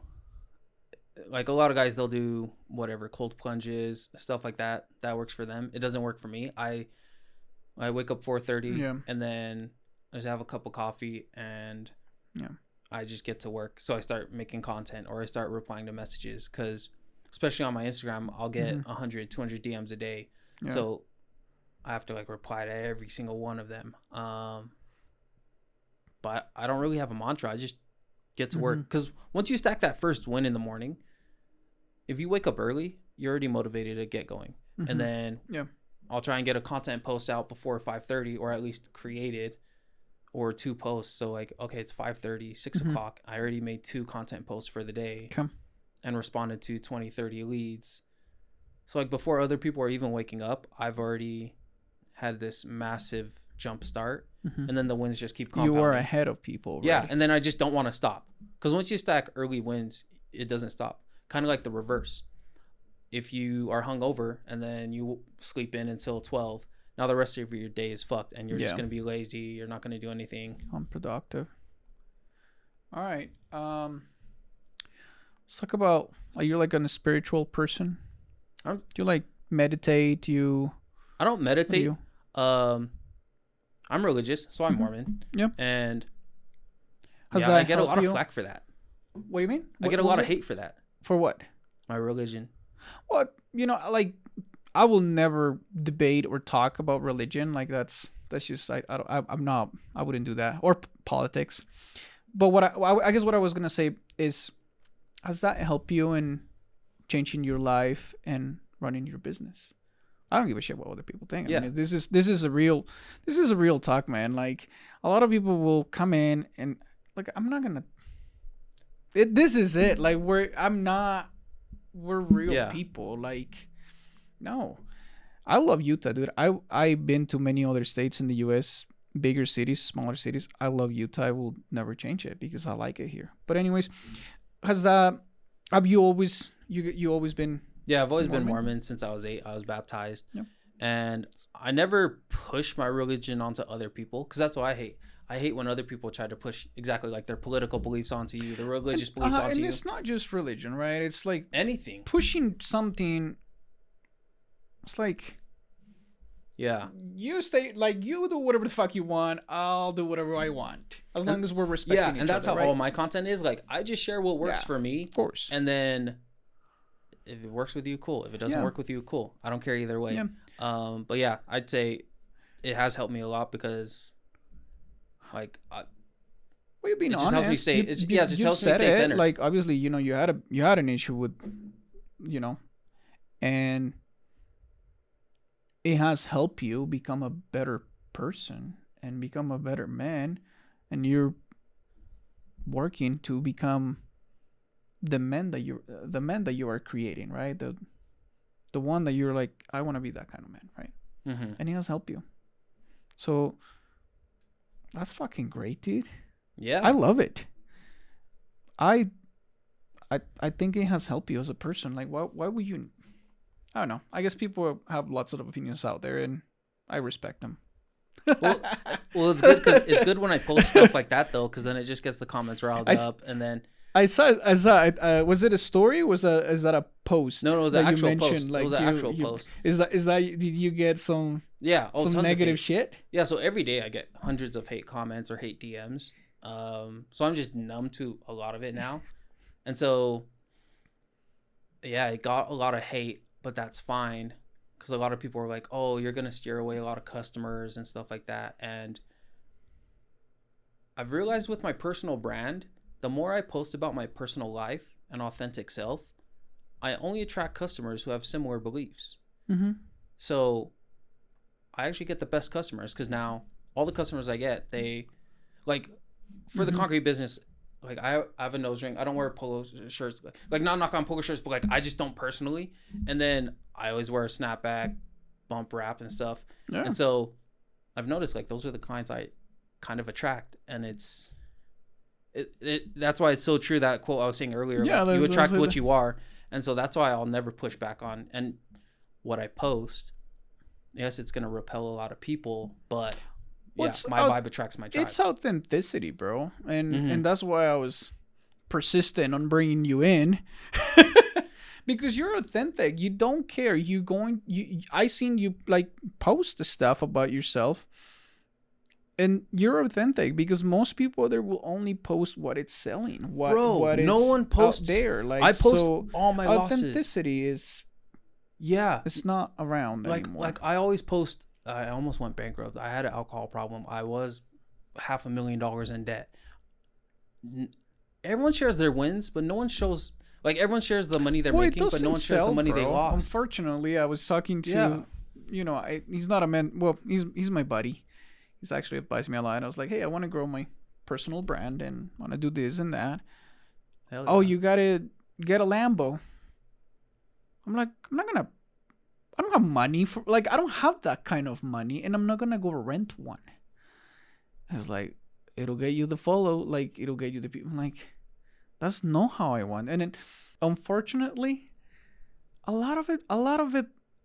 B: like a lot of guys, they'll do whatever, cold plunges, stuff like that. That works for them. It doesn't work for me. I wake up 4:30 and then I just have a cup of coffee and I just get to work. So I start making content, or I start replying to messages, because especially on my Instagram, I'll get 100, 200 DMs a day. So I have to like reply to every single one of them. But I don't really have a mantra. I just get to work, because once you stack that first win in the morning, if you wake up early, you're already motivated to get going. And then I'll try and get a content post out before 5:30, or at least created, or 2 posts. So like, okay, it's 5:30, 6 o'clock. I already made 2 content posts for the day and responded to 20, 30 leads. So like before other people are even waking up, I've already had this massive jump start. And then the wins just keep compounding.
A: You are ahead of people already.
B: Yeah, and then I just don't want to stop, because once you stack early wins, it doesn't stop. Kind of like the reverse. If you are hungover and then you sleep in until 12, now the rest of your day is fucked, and you're just going to be lazy. You're not going to do anything.
A: Unproductive. All right. Let's talk about, are you like a spiritual person? Do you like meditate?
B: I don't meditate. I'm religious, so I'm Mormon. And I get a lot of flack for that.
A: What do you mean?
B: I get a lot of hate for that.
A: For what?
B: My religion.
A: Well, like, I will never debate or talk about religion. Like, that's just, I wouldn't do that. Or politics. But I guess what I was gonna say is, has that helped you in changing your life and running your business? I don't give a shit what other people think. I mean, this is a real talk, man. Like, a lot of people will come in and, like, I'm not gonna. This is it. Like, we're real people. Like, no, I love Utah, dude. I've been to many other states in the U.S., bigger cities, smaller cities. I love Utah. I will never change it because I like it here. But anyways, have you always been?
B: Yeah, I've always been Mormon since I was 8. I was baptized. And I never pushed my religion onto other people, because that's what I hate. I hate when other people try to push exactly like their political beliefs onto you, their religious beliefs onto you.
A: And it's not just religion, right? It's like
B: anything.
A: Pushing something. It's like, you stay, like, you do whatever the fuck you want. I'll do whatever I want, as long as we're respecting each other. Yeah,
B: and that's how all my content is. Like, I just share what works for me.
A: Of course.
B: And then if it works with you, cool. If it doesn't work with you, cool. I don't care either way. But yeah, I'd say it has helped me a lot, because, like,
A: you're being honest.
B: Helps me stay. It just helps me stay centered.
A: Like, obviously, you had an issue with, and it has helped you become a better person and become a better man, and you're working to become the man that you are creating, right? The one that you're like, I want to be that kind of man, right?
B: Mm-hmm.
A: And it has helped you. So that's fucking great, dude.
B: Yeah.
A: I love it. I think it has helped you as a person. Like, why would you? I don't know. I guess people have lots of opinions out there, and I respect them.
B: Well, it's good when I post stuff like that though, because then it just gets the comments riled up, and then
A: I saw it. Was it a story? Is that a post?
B: No, it was an
A: that
B: actual post. Like, it was an actual post.
A: Is that did you get some some negative shit?
B: Yeah, so every day I get hundreds of hate comments or hate DMs. So I'm just numb to a lot of it now. And so yeah, it got a lot of hate, but that's fine, because a lot of people are like, "Oh, you're going to steer away a lot of customers and stuff like that." And I've realized with my personal brand, the more I post about my personal life and authentic self, I only attract customers who have similar beliefs.
A: Mm-hmm.
B: So I actually get the best customers, because now all the customers I get, they like, for the concrete business, like I have a nose ring. I don't wear polo shirts, like not knock on polo shirts, but like I just don't personally. And then I always wear a snapback, bump wrap and stuff. Yeah. And so I've noticed like those are the clients I kind of attract, and that's why it's so true, that quote I was saying earlier. Yeah, like, you attract what you are. And so that's why I'll never push back on and what I post. Yes, it's gonna repel a lot of people, but my vibe attracts my tribe.
A: It's authenticity, bro, and that's why I was persistent on bringing you in, because you're authentic. You don't care. I seen you like post the stuff about yourself, and you're authentic, because most people there will only post what it's selling. What no one posts out there. Like, I post all my authenticity losses. It's not around anymore.
B: Like I always post. I almost went bankrupt. I had an alcohol problem. I was $500,000 in debt. Everyone shares their wins, but no one shows. Like, everyone shares the money they're making, but no one shares the money they lost.
A: Unfortunately, I was talking to, he's not a man. Well, he's my buddy. He's actually advised me a lot. I was like, hey, I want to grow my personal brand and want to do this and that. Hell yeah. Oh, you gotta get a Lambo. I'm like, I don't have money for, like, I don't have that kind of money, and I'm not gonna go rent one. I was like, it'll get you the follow, like, it'll get you the people. I'm like, that's not how I want. And then, unfortunately, a lot of it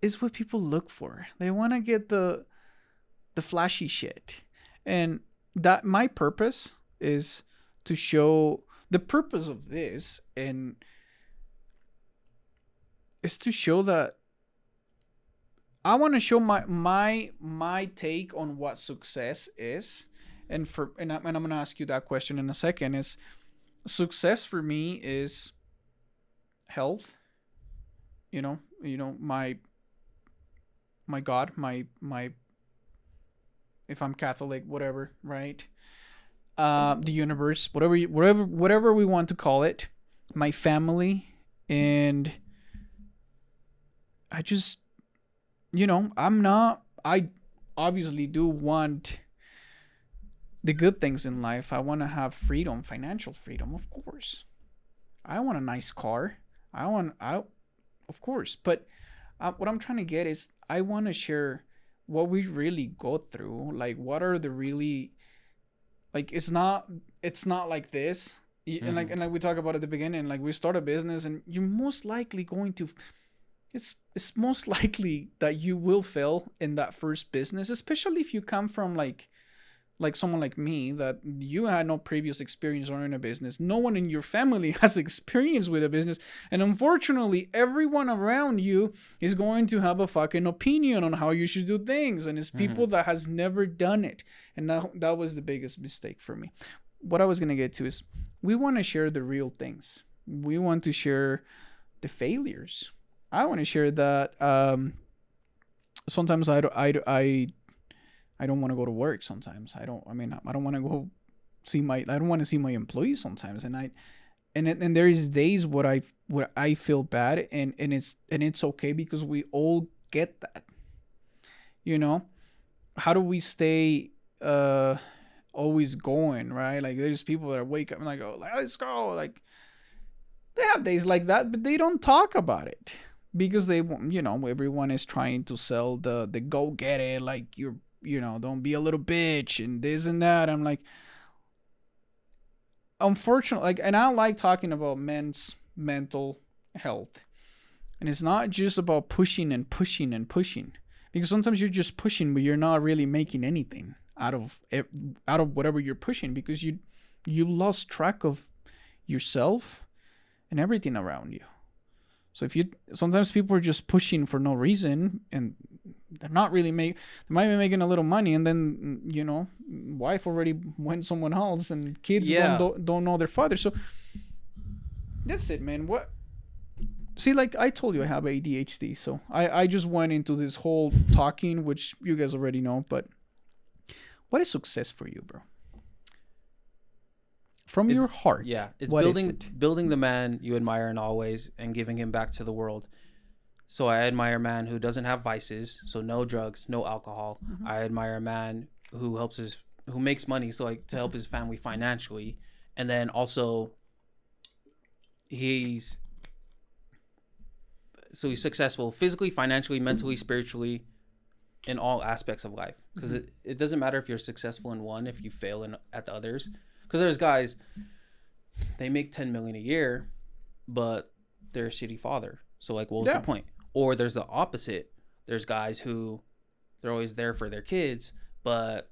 A: is what people look for. They want to get the flashy shit, and that my purpose is to show the purpose of this, and is to show that I want to show my take on what success is, and I'm gonna ask you that question in a second. Is success for me is health. My God, my if I'm Catholic, whatever, right? The universe, whatever we want to call it, my family, and I just. I obviously do want the good things in life. I want to have freedom, financial freedom, of course. I want a nice car. Of course. But what I'm trying to get is, I want to share what we really go through. Like, what are the really, like, it's not like this. And like we talked about at the beginning, like, we start a business and you're most likely going to, it's most likely that you will fail in that first business, especially if you come from like someone like me, that you had no previous experience running a business. No one in your family has experience with a business. And unfortunately, everyone around you is going to have a fucking opinion on how you should do things. And it's people that has never done it. And that was the biggest mistake for me. What I was going to get to is, we want to share the real things. We want to share the failures. I want to share that sometimes I don't want to go to work. Sometimes I don't want to go I don't want to see my employees sometimes. And there is days where I feel bad, and it's okay, because we all get that. you know, how do we stay always going, right? Like there's people that wake up and like, oh, let's go. Like they have days like that, but they don't talk about it because they, you know, everyone is trying to sell the go get it, like you're, you know, don't be a little bitch and this and that. I'm like, unfortunately, like, and I like talking about men's mental health, and it's not just about pushing and pushing and pushing, because sometimes you're just pushing, but you're not really making anything out of whatever you're pushing, because you lost track of yourself and everything around you. So if you, sometimes people are just pushing for no reason, and they're not really they might be making a little money, and then, you know, wife already went someone else, and kids don't know their father. So that's it, man. What? See, like I told you, I have ADHD, so I just went into this whole talking, which you guys already know. But what is success for you, bro? From your heart.
B: Yeah, it's building the man you admire in all ways and giving him back to the world. So I admire a man who doesn't have vices, so no drugs, no alcohol. Mm-hmm. I admire a man who makes money, so like to help his family financially, and then also he's successful physically, financially, mentally, spiritually, in all aspects of life. Because it doesn't matter if you're successful in one if you fail at the others. Because there's guys, they make 10 million a year, but they're a shitty father. So like, what was the point? Or there's the opposite. There's guys who they're always there for their kids, but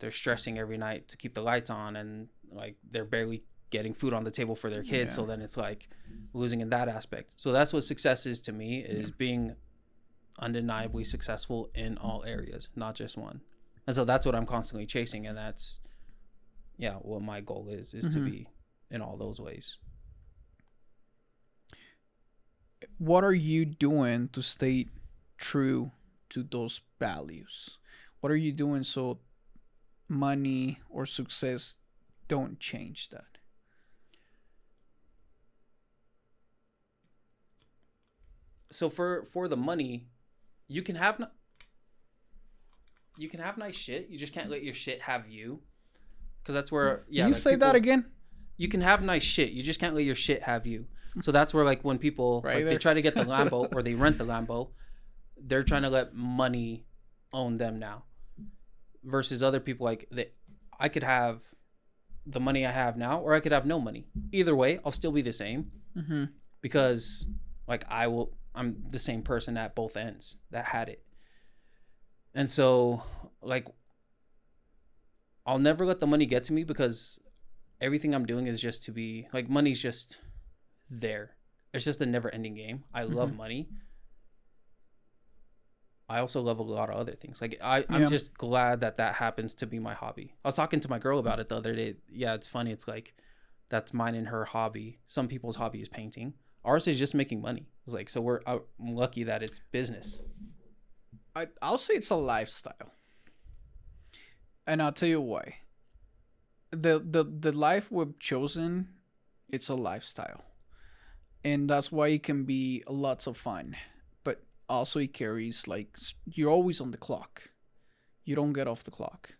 B: they're stressing every night to keep the lights on, and like they're barely getting food on the table for their kids. So then it's like losing in that aspect. So that's what success is to me, is being undeniably successful in all areas, not just one. And so that's what I'm constantly chasing, and that's what my goal is to be in all those ways.
A: What are you doing to stay true to those values? What are you doing so money or success don't change that?
B: So for the money, you can have nice shit. You just can't let your shit have you. Because that's where,
A: you like say that again?
B: You can have nice shit. You just can't let your shit have you. So that's where, like, when people, they try to get the Lambo or they rent the Lambo, they're trying to let money own them now. Versus other people, like, I could have the money I have now, or I could have no money. Either way, I'll still be the same. Mm-hmm. Because, like, I'm the same person at both ends that had it. And so, like, I'll never let the money get to me, because everything I'm doing is just to be, like, money's just there. It's just a never ending game. I love money. I also love a lot of other things. Like I'm just glad that happens to be my hobby. I was talking to my girl about it the other day. Yeah, it's funny. It's like, that's mine and her hobby. Some people's hobby is painting. Ours is just making money. It's like, so I'm lucky that it's business.
A: I'll say it's a lifestyle. And I'll tell you why. The life we've chosen, it's a lifestyle. And that's why it can be lots of fun. But also it carries, like, you're always on the clock. You don't get off the clock.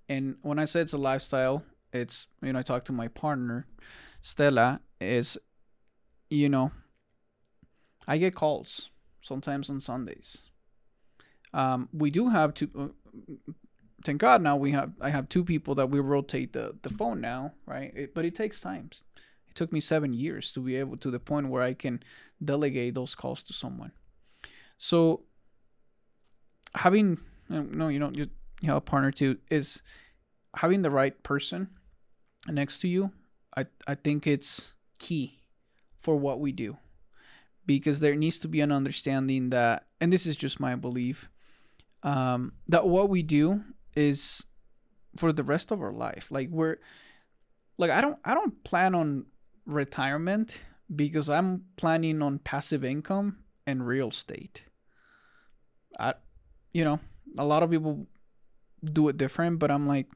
A: And when I say it's a lifestyle, it's, you know, I talked to my partner, Stella, is, you know, I get calls sometimes on Sundays. We do have two, thank God now I have two people that we rotate the phone now, right? But it takes time. It took me 7 years to be able to the point where I can delegate those calls to someone. So having, you have a partner too, is having the right person next to you. I think it's key for what we do, because there needs to be an understanding that, and this is just my belief, that what we do is for the rest of our life. Like I don't plan on retirement, because I'm planning on passive income and real estate. A lot of people do it different, but I'm like,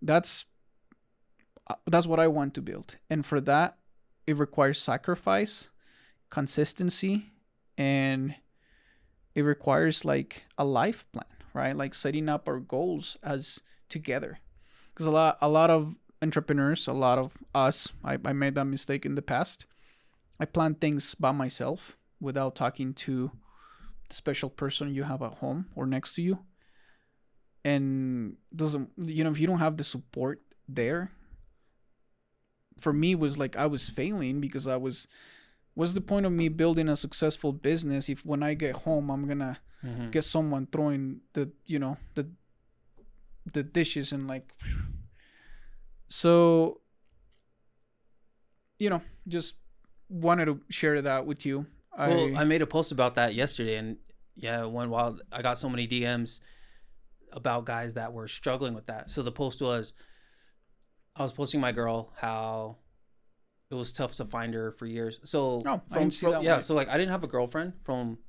A: that's what I want to build. And for that, it requires sacrifice, consistency, and it requires like a life plan, right? Like setting up our goals as together. Because a lot of entrepreneurs, a lot of us, I made that mistake in the past. I plan things by myself without talking to the special person you have at home or next to you. And doesn't, if you don't have the support there, for me was like I was failing, because what's the point of me building a successful business if when I get home I'm gonna get someone throwing the dishes and like. So just wanted to share that with you.
B: I made a post about that yesterday, and yeah, while I got so many DMs about guys that were struggling with that. So the post was, I was posting my girl how it was tough to find her for years. So so like I didn't have a girlfriend from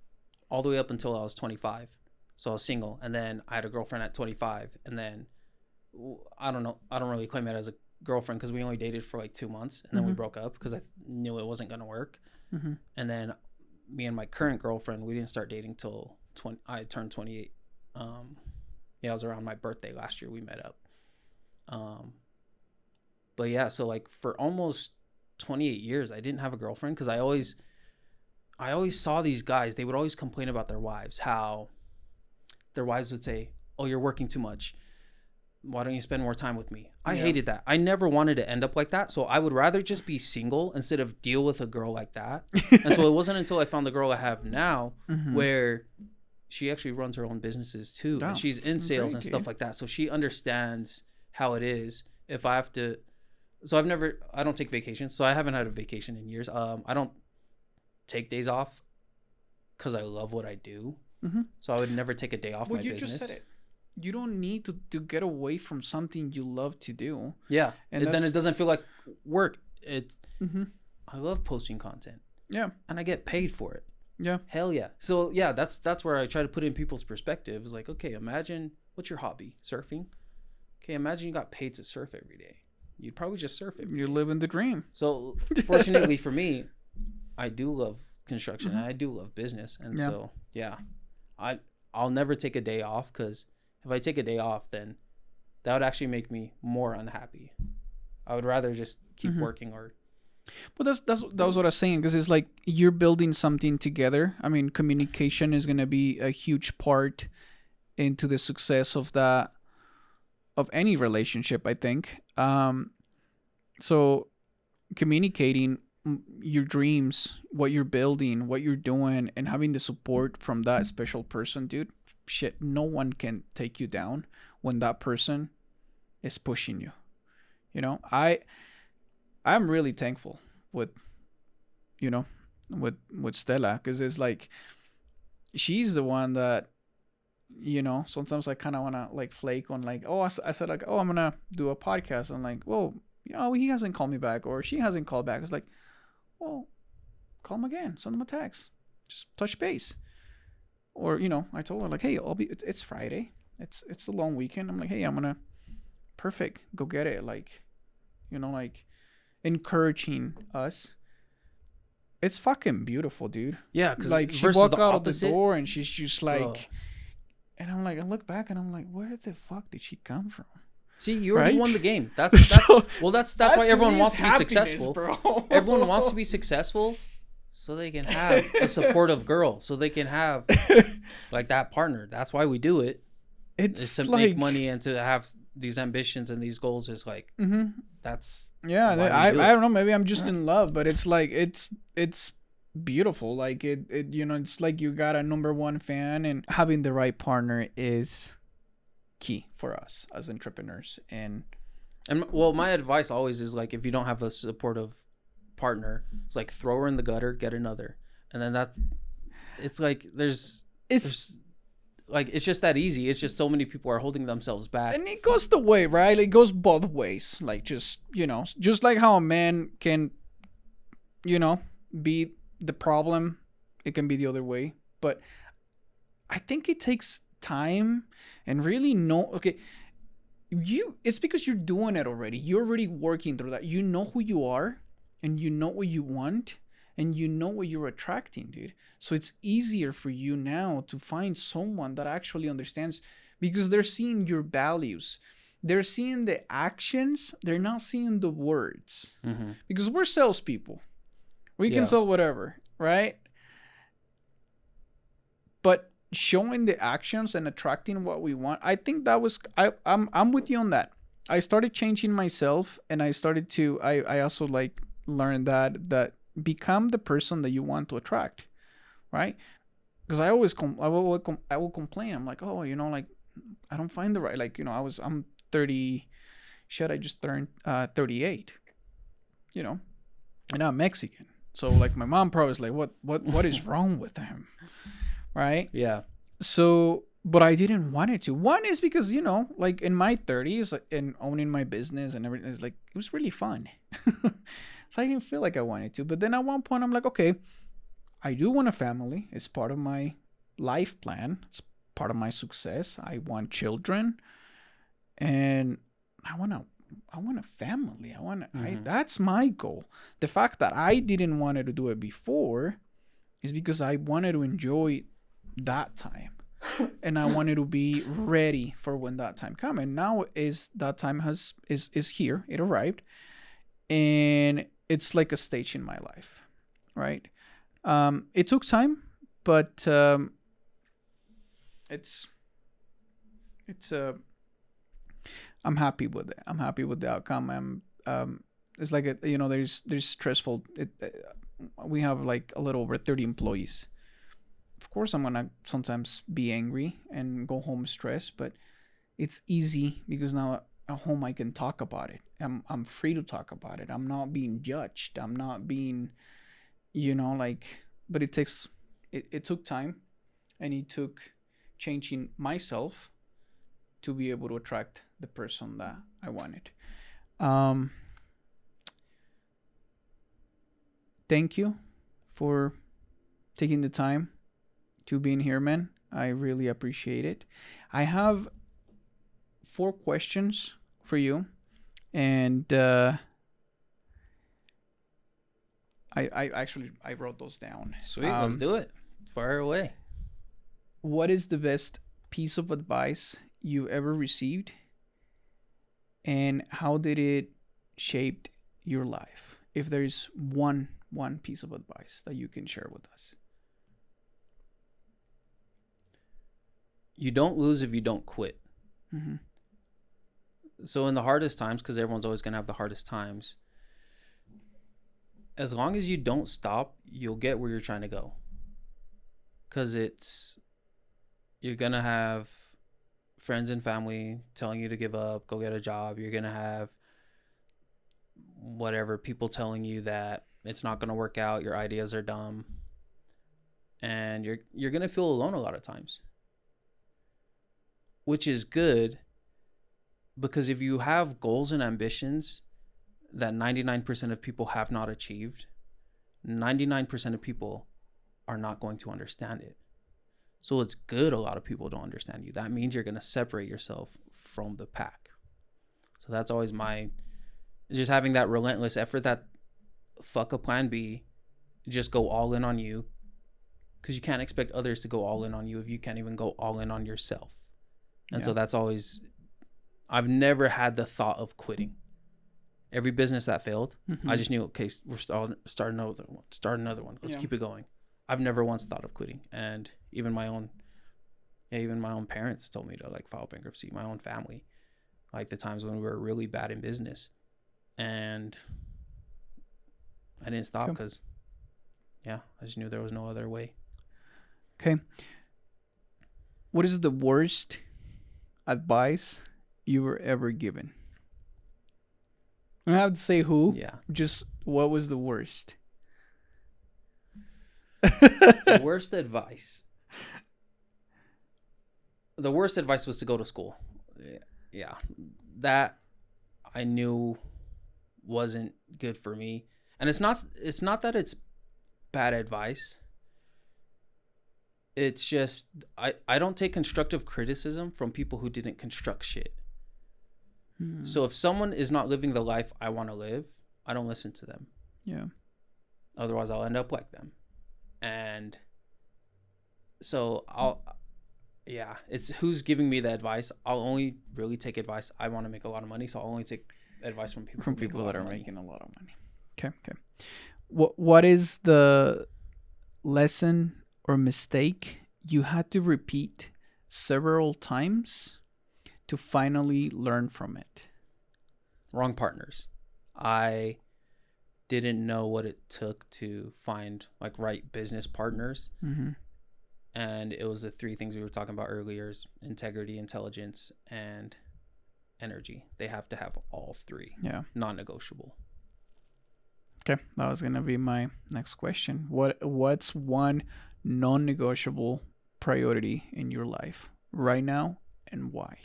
B: all the way up until I was 25. So I was single, and then I had a girlfriend at 25, and then I don't really claim it as a girlfriend because we only dated for like 2 months, and then we broke up because I knew it wasn't gonna work. And then me and my current girlfriend, we didn't start dating till I turned 28. It was around my birthday last year we met up. But yeah, so like for almost 28 years I didn't have a girlfriend because I always saw these guys, they would always complain about their wives, how their wives would say, "Oh, you're working too much. Why don't you spend more time with me?" I hated that. I never wanted to end up like that. So I would rather just be single instead of deal with a girl like that. And so it wasn't until I found the girl I have now where she actually runs her own businesses too. And she's in sales and stuff like that. So she understands how it is. If I have to, so I don't take vacations. So I haven't had a vacation in years. I don't take days off because I love what I do. So I would never take a day off my business. Just said it.
A: You don't need to get away from something you love to do.
B: Yeah. And then it doesn't feel like work. I love posting content. Yeah. And I get paid for it. Yeah. Hell yeah. So yeah, that's where I try to put in people's perspective. It's like, okay, imagine, what's your hobby? Surfing. Okay, imagine you got paid to surf every day. You'd probably just surf every day.
A: You're living the dream.
B: So fortunately for me, I do love construction and I do love business. And so yeah, I'll never take a day off, because if I take a day off, then that would actually make me more unhappy. I would rather just keep working.
A: But that was what I was saying, because it's like you're building something together. I mean, communication is going to be a huge part into the success of any relationship, I think. So communicating your dreams, what you're building, what you're doing, and having the support from that special person, dude. Shit, no one can take you down when that person is pushing you. I'm really thankful with Stella, because it's like she's the one that sometimes I kind of want to like flake on, like, I said like, I'm gonna do a podcast, and like, well, he hasn't called me back, or she hasn't called back. It's like, well, call him again, send him a text, just touch base. Or, I told her like, hey, it's Friday. It's a long weekend. I'm like, hey, I'm gonna, perfect, go get it. Like, like encouraging us. It's fucking beautiful, dude. Yeah. Cause like she walked out of the door and she's just like, and I'm like, I look back and I'm like, where the fuck did she come from?
B: See, you already won the game. That's why everyone wants to be successful. Bro. Everyone wants to be successful so they can have a supportive girl, so they can have like that partner. That's why we do it. It's to make money and to have these ambitions and these goals. Is like that's
A: I don't know, maybe I'm just in love, but it's like it's beautiful. Like it it's like you got a number one fan, and having the right partner is key for us as entrepreneurs. And
B: well, my advice always is like, if you don't have a supportive partner, it's like throw her in the gutter, get another. And then it's like there's like, it's just that easy. It's just so many people are holding themselves back.
A: And it goes the way, right? It goes both ways. Like, just like how a man can, be the problem, it can be the other way. But I think it takes time and really it's because you're doing it already. You're already working through that. You know who you are and you know what you want. and you know what you're attracting, dude. So it's easier for you now to find someone that actually understands, because they're seeing your values. They're seeing the actions. They're not seeing the words.
B: Mm-hmm.
A: Because we're salespeople. We can sell whatever, right? But showing the actions and attracting what we want, I think that was, I'm with you on that. I started changing myself, and I started to, I also like learned that become the person that you want to attract, right? Because I always I will complain. I'm like, oh, like I don't find the right, like, I'm 30, shit, I just turned 38, and I'm Mexican. So like my mom probably was like, what is wrong with him, right?
B: Yeah.
A: So, but I didn't want it to. One is because, like in my 30s and owning my business and everything, is like, it was really fun. So I didn't feel like I wanted to. But then at one point I'm like, okay, I do want a family. It's part of my life plan. It's part of my success. I want children, and I want a family. That's my goal. The fact that I didn't want to do it before is because I wanted to enjoy that time. And I wanted to be ready for when that time comes. And now that time is here. It arrived. And it's like a stage in my life, right? It took time, but it's I'm happy with it. I'm happy with the outcome. It's like there's stressful. We have like a little over 30 employees. Of course, I'm gonna sometimes be angry and go home stressed, but it's easy because now at home I can talk about it. I'm free to talk about it. I'm not being judged. I'm not being, but it took time, and it took changing myself to be able to attract the person that I wanted. Thank you for taking the time to being here, man. I really appreciate it. I have 4 questions for you, and I wrote those down.
B: Sweet, let's do it. Fire away.
A: What is the best piece of advice you ever received, and how did it shape your life? If there is one piece of advice that you can share with us.
B: You don't lose if you don't quit.
A: Mm-hmm.
B: So in the hardest times, because everyone's always going to have the hardest times, as long as you don't stop, you'll get where you're trying to go. Because you're going to have friends and family telling you to give up, go get a job. You're going to have whatever, people telling you that it's not going to work out, your ideas are dumb. And you're going to feel alone a lot of times. Which is good, because if you have goals and ambitions that 99% of people have not achieved, 99% of people are not going to understand it. So it's good a lot of people don't understand you. That means you're going to separate yourself from the pack. So that's always just having that relentless effort, that fuck a plan B, just go all in on you. Because you can't expect others to go all in on you if you can't even go all in on yourself. And so that's always, I've never had the thought of quitting. Every business that failed, I just knew, okay, we're start another one. Let's keep it going. I've never once thought of quitting. And even my own parents told me to like file bankruptcy, my own family, like the times when we were really bad in business. And I didn't stop because, I just knew there was no other way.
A: Okay. What is the worst advice you were ever given? I don't have to say who.
B: Yeah.
A: Just what was the worst?
B: The worst advice. The worst advice was to go to school. Yeah. That I knew wasn't good for me. And it's not that it's bad advice. It's just I don't take constructive criticism from people who didn't construct shit. So if someone is not living the life I want to live, I don't listen to them.
A: Yeah.
B: Otherwise, I'll end up like them. And so it's who's giving me the advice. I'll only really take advice. I want to make a lot of money, so I'll only take advice from people
A: that are making a lot of money. Okay. What is the lesson or mistake you had to repeat several times to finally learn from it?
B: Wrong partners. I didn't know what it took to find like right business partners.
A: Mm-hmm.
B: And it was the three things we were talking about earlier: is integrity, intelligence, and energy. They have to have all three.
A: Yeah.
B: Non-negotiable.
A: Okay, that was gonna be my next question. What's one non-negotiable priority in your life right now, and why?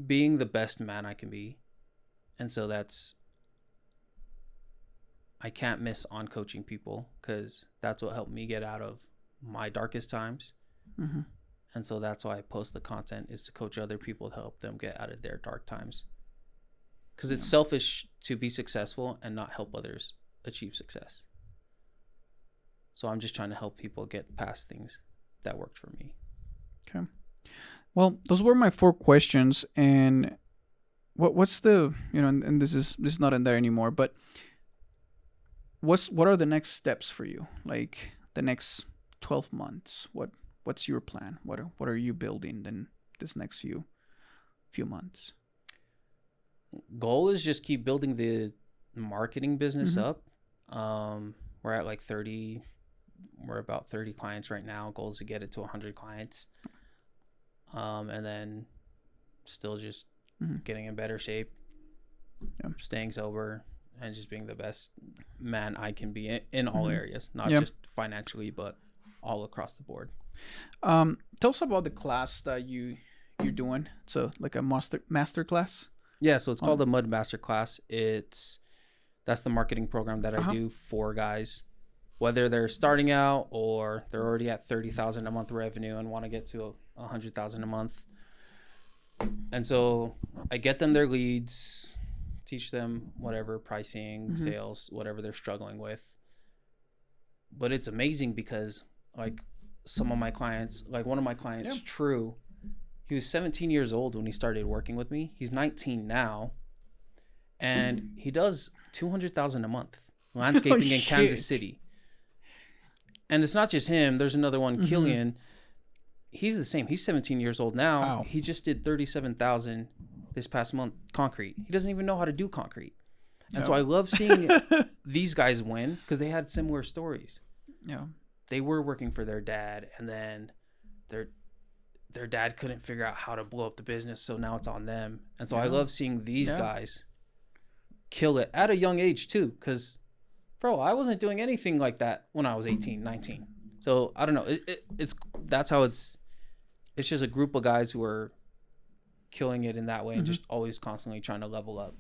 B: Being the best man I can be. And so I can't miss on coaching people, because that's what helped me get out of my darkest times.
A: Mm-hmm.
B: And so that's why I post the content, is to coach other people to help them get out of their dark times. Because it's selfish to be successful and not help others achieve success. So I'm just trying to help people get past things that worked for me.
A: Okay. Well, those were my 4 questions. And what's the, and this is not in there anymore, but what are the next steps for you? Like the next 12 months? What's your plan? What are you building in this next few months?
B: Goal is just keep building the marketing business
A: Mm-hmm.
B: up. We're at like 30. We're about 30 clients right now. Goal is to get it to 100 clients. And then still just getting in better shape, staying sober, and just being the best man I can be in all areas, not just financially, but all across the board.
A: Tell us about the class that you're doing. So like a master class.
B: Yeah, so it's called the Mud Masterclass. That's the marketing program that I do for guys, whether they're starting out or they're already at 30,000 a month revenue and want to get to 100,000 a month. And so I get them their leads, teach them whatever pricing, sales, whatever they're struggling with. But it's amazing because like some of my clients, like one of my clients, True, he was 17 years old when he started working with me. He's 19 now, and he does 200,000 a month landscaping in Kansas City. And it's not just him. There's another one, Killian. He's the same. He's 17 years old now.
A: Wow.
B: He just did 37,000 this past month concrete. He doesn't even know how to do concrete. And so I love seeing these guys win because they had similar stories.
A: Yeah.
B: They were working for their dad, and then their dad couldn't figure out how to blow up the business, so now it's on them. And so I love seeing these guys kill it at a young age too, because bro, I wasn't doing anything like that when I was 18, 19. So I don't know. That's how it's just a group of guys who are killing it in that way and just always constantly trying to level up.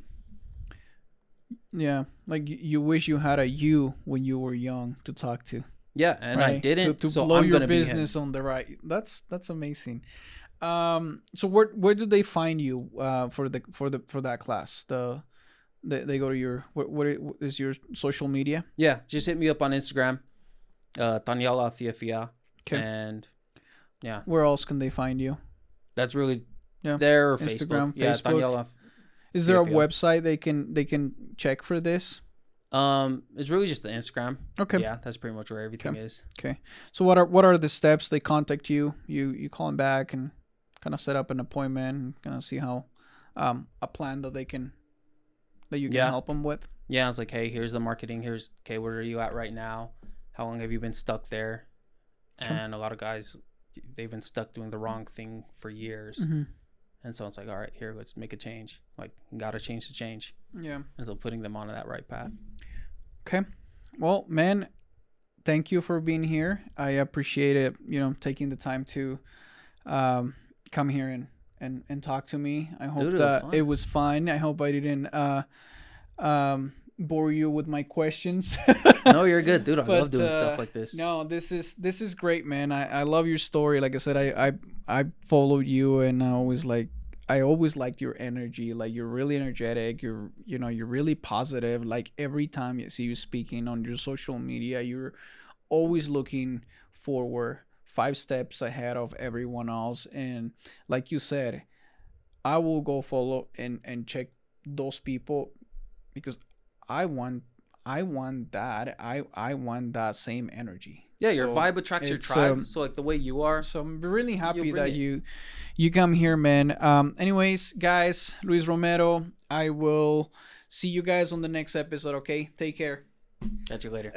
A: Yeah, like you wish you had a you when you were young to talk to.
B: Yeah, and I didn't.
A: To
B: so
A: blow
B: I'm
A: your
B: gonna
A: business on the right. That's amazing. So where do they find you for that class? They go to your what is your social media?
B: Yeah, just hit me up on Instagram, Taniela Fiefia.
A: Okay.
B: And yeah,
A: Where else can they find you?
B: that's really
A: Yeah,
B: there or
A: Instagram,
B: Facebook. Yeah,
A: Facebook.
B: Taniela.
A: Is there a
B: Fiefia.
A: website they can check for this?
B: It's really just the Instagram.
A: Okay.
B: Yeah, that's pretty much where everything is.
A: Okay. So what are the steps? They contact you. You call them back and kind of set up an appointment and kind of see how a plan that you can help them with.
B: Yeah, it's like, hey, here's the marketing. Okay, where are you at right now? How long have you been stuck there? And a lot of guys, they've been stuck doing the wrong thing for years. And so it's like, all right, here, let's make a change. Like, gotta change to change.
A: Yeah.
B: And so putting them onto that right path.
A: Okay. Well, man, thank you for being here. I appreciate it, taking the time to come here and talk to me. I hope it was fun. I hope I didn't bore you with my questions.
B: No, you're good, dude. I love doing stuff like this.
A: No, this is great, man. I love your story. Like I said, I followed you, and I always I always liked your energy. Like, you're really energetic. You're really positive. Like, every time you see you speaking on your social media, you're always looking forward, 5 steps ahead of everyone else. And like you said, I will go follow and check those people, because I want that. I want that same energy.
B: Yeah, your
A: So
B: vibe attracts your tribe. So like the way you are.
A: so I'm really happy
B: bring
A: that
B: it.
A: you come here, man. Anyways, guys, Luis Romero, I will see you guys on the next episode. Okay, take care.
B: Catch you later.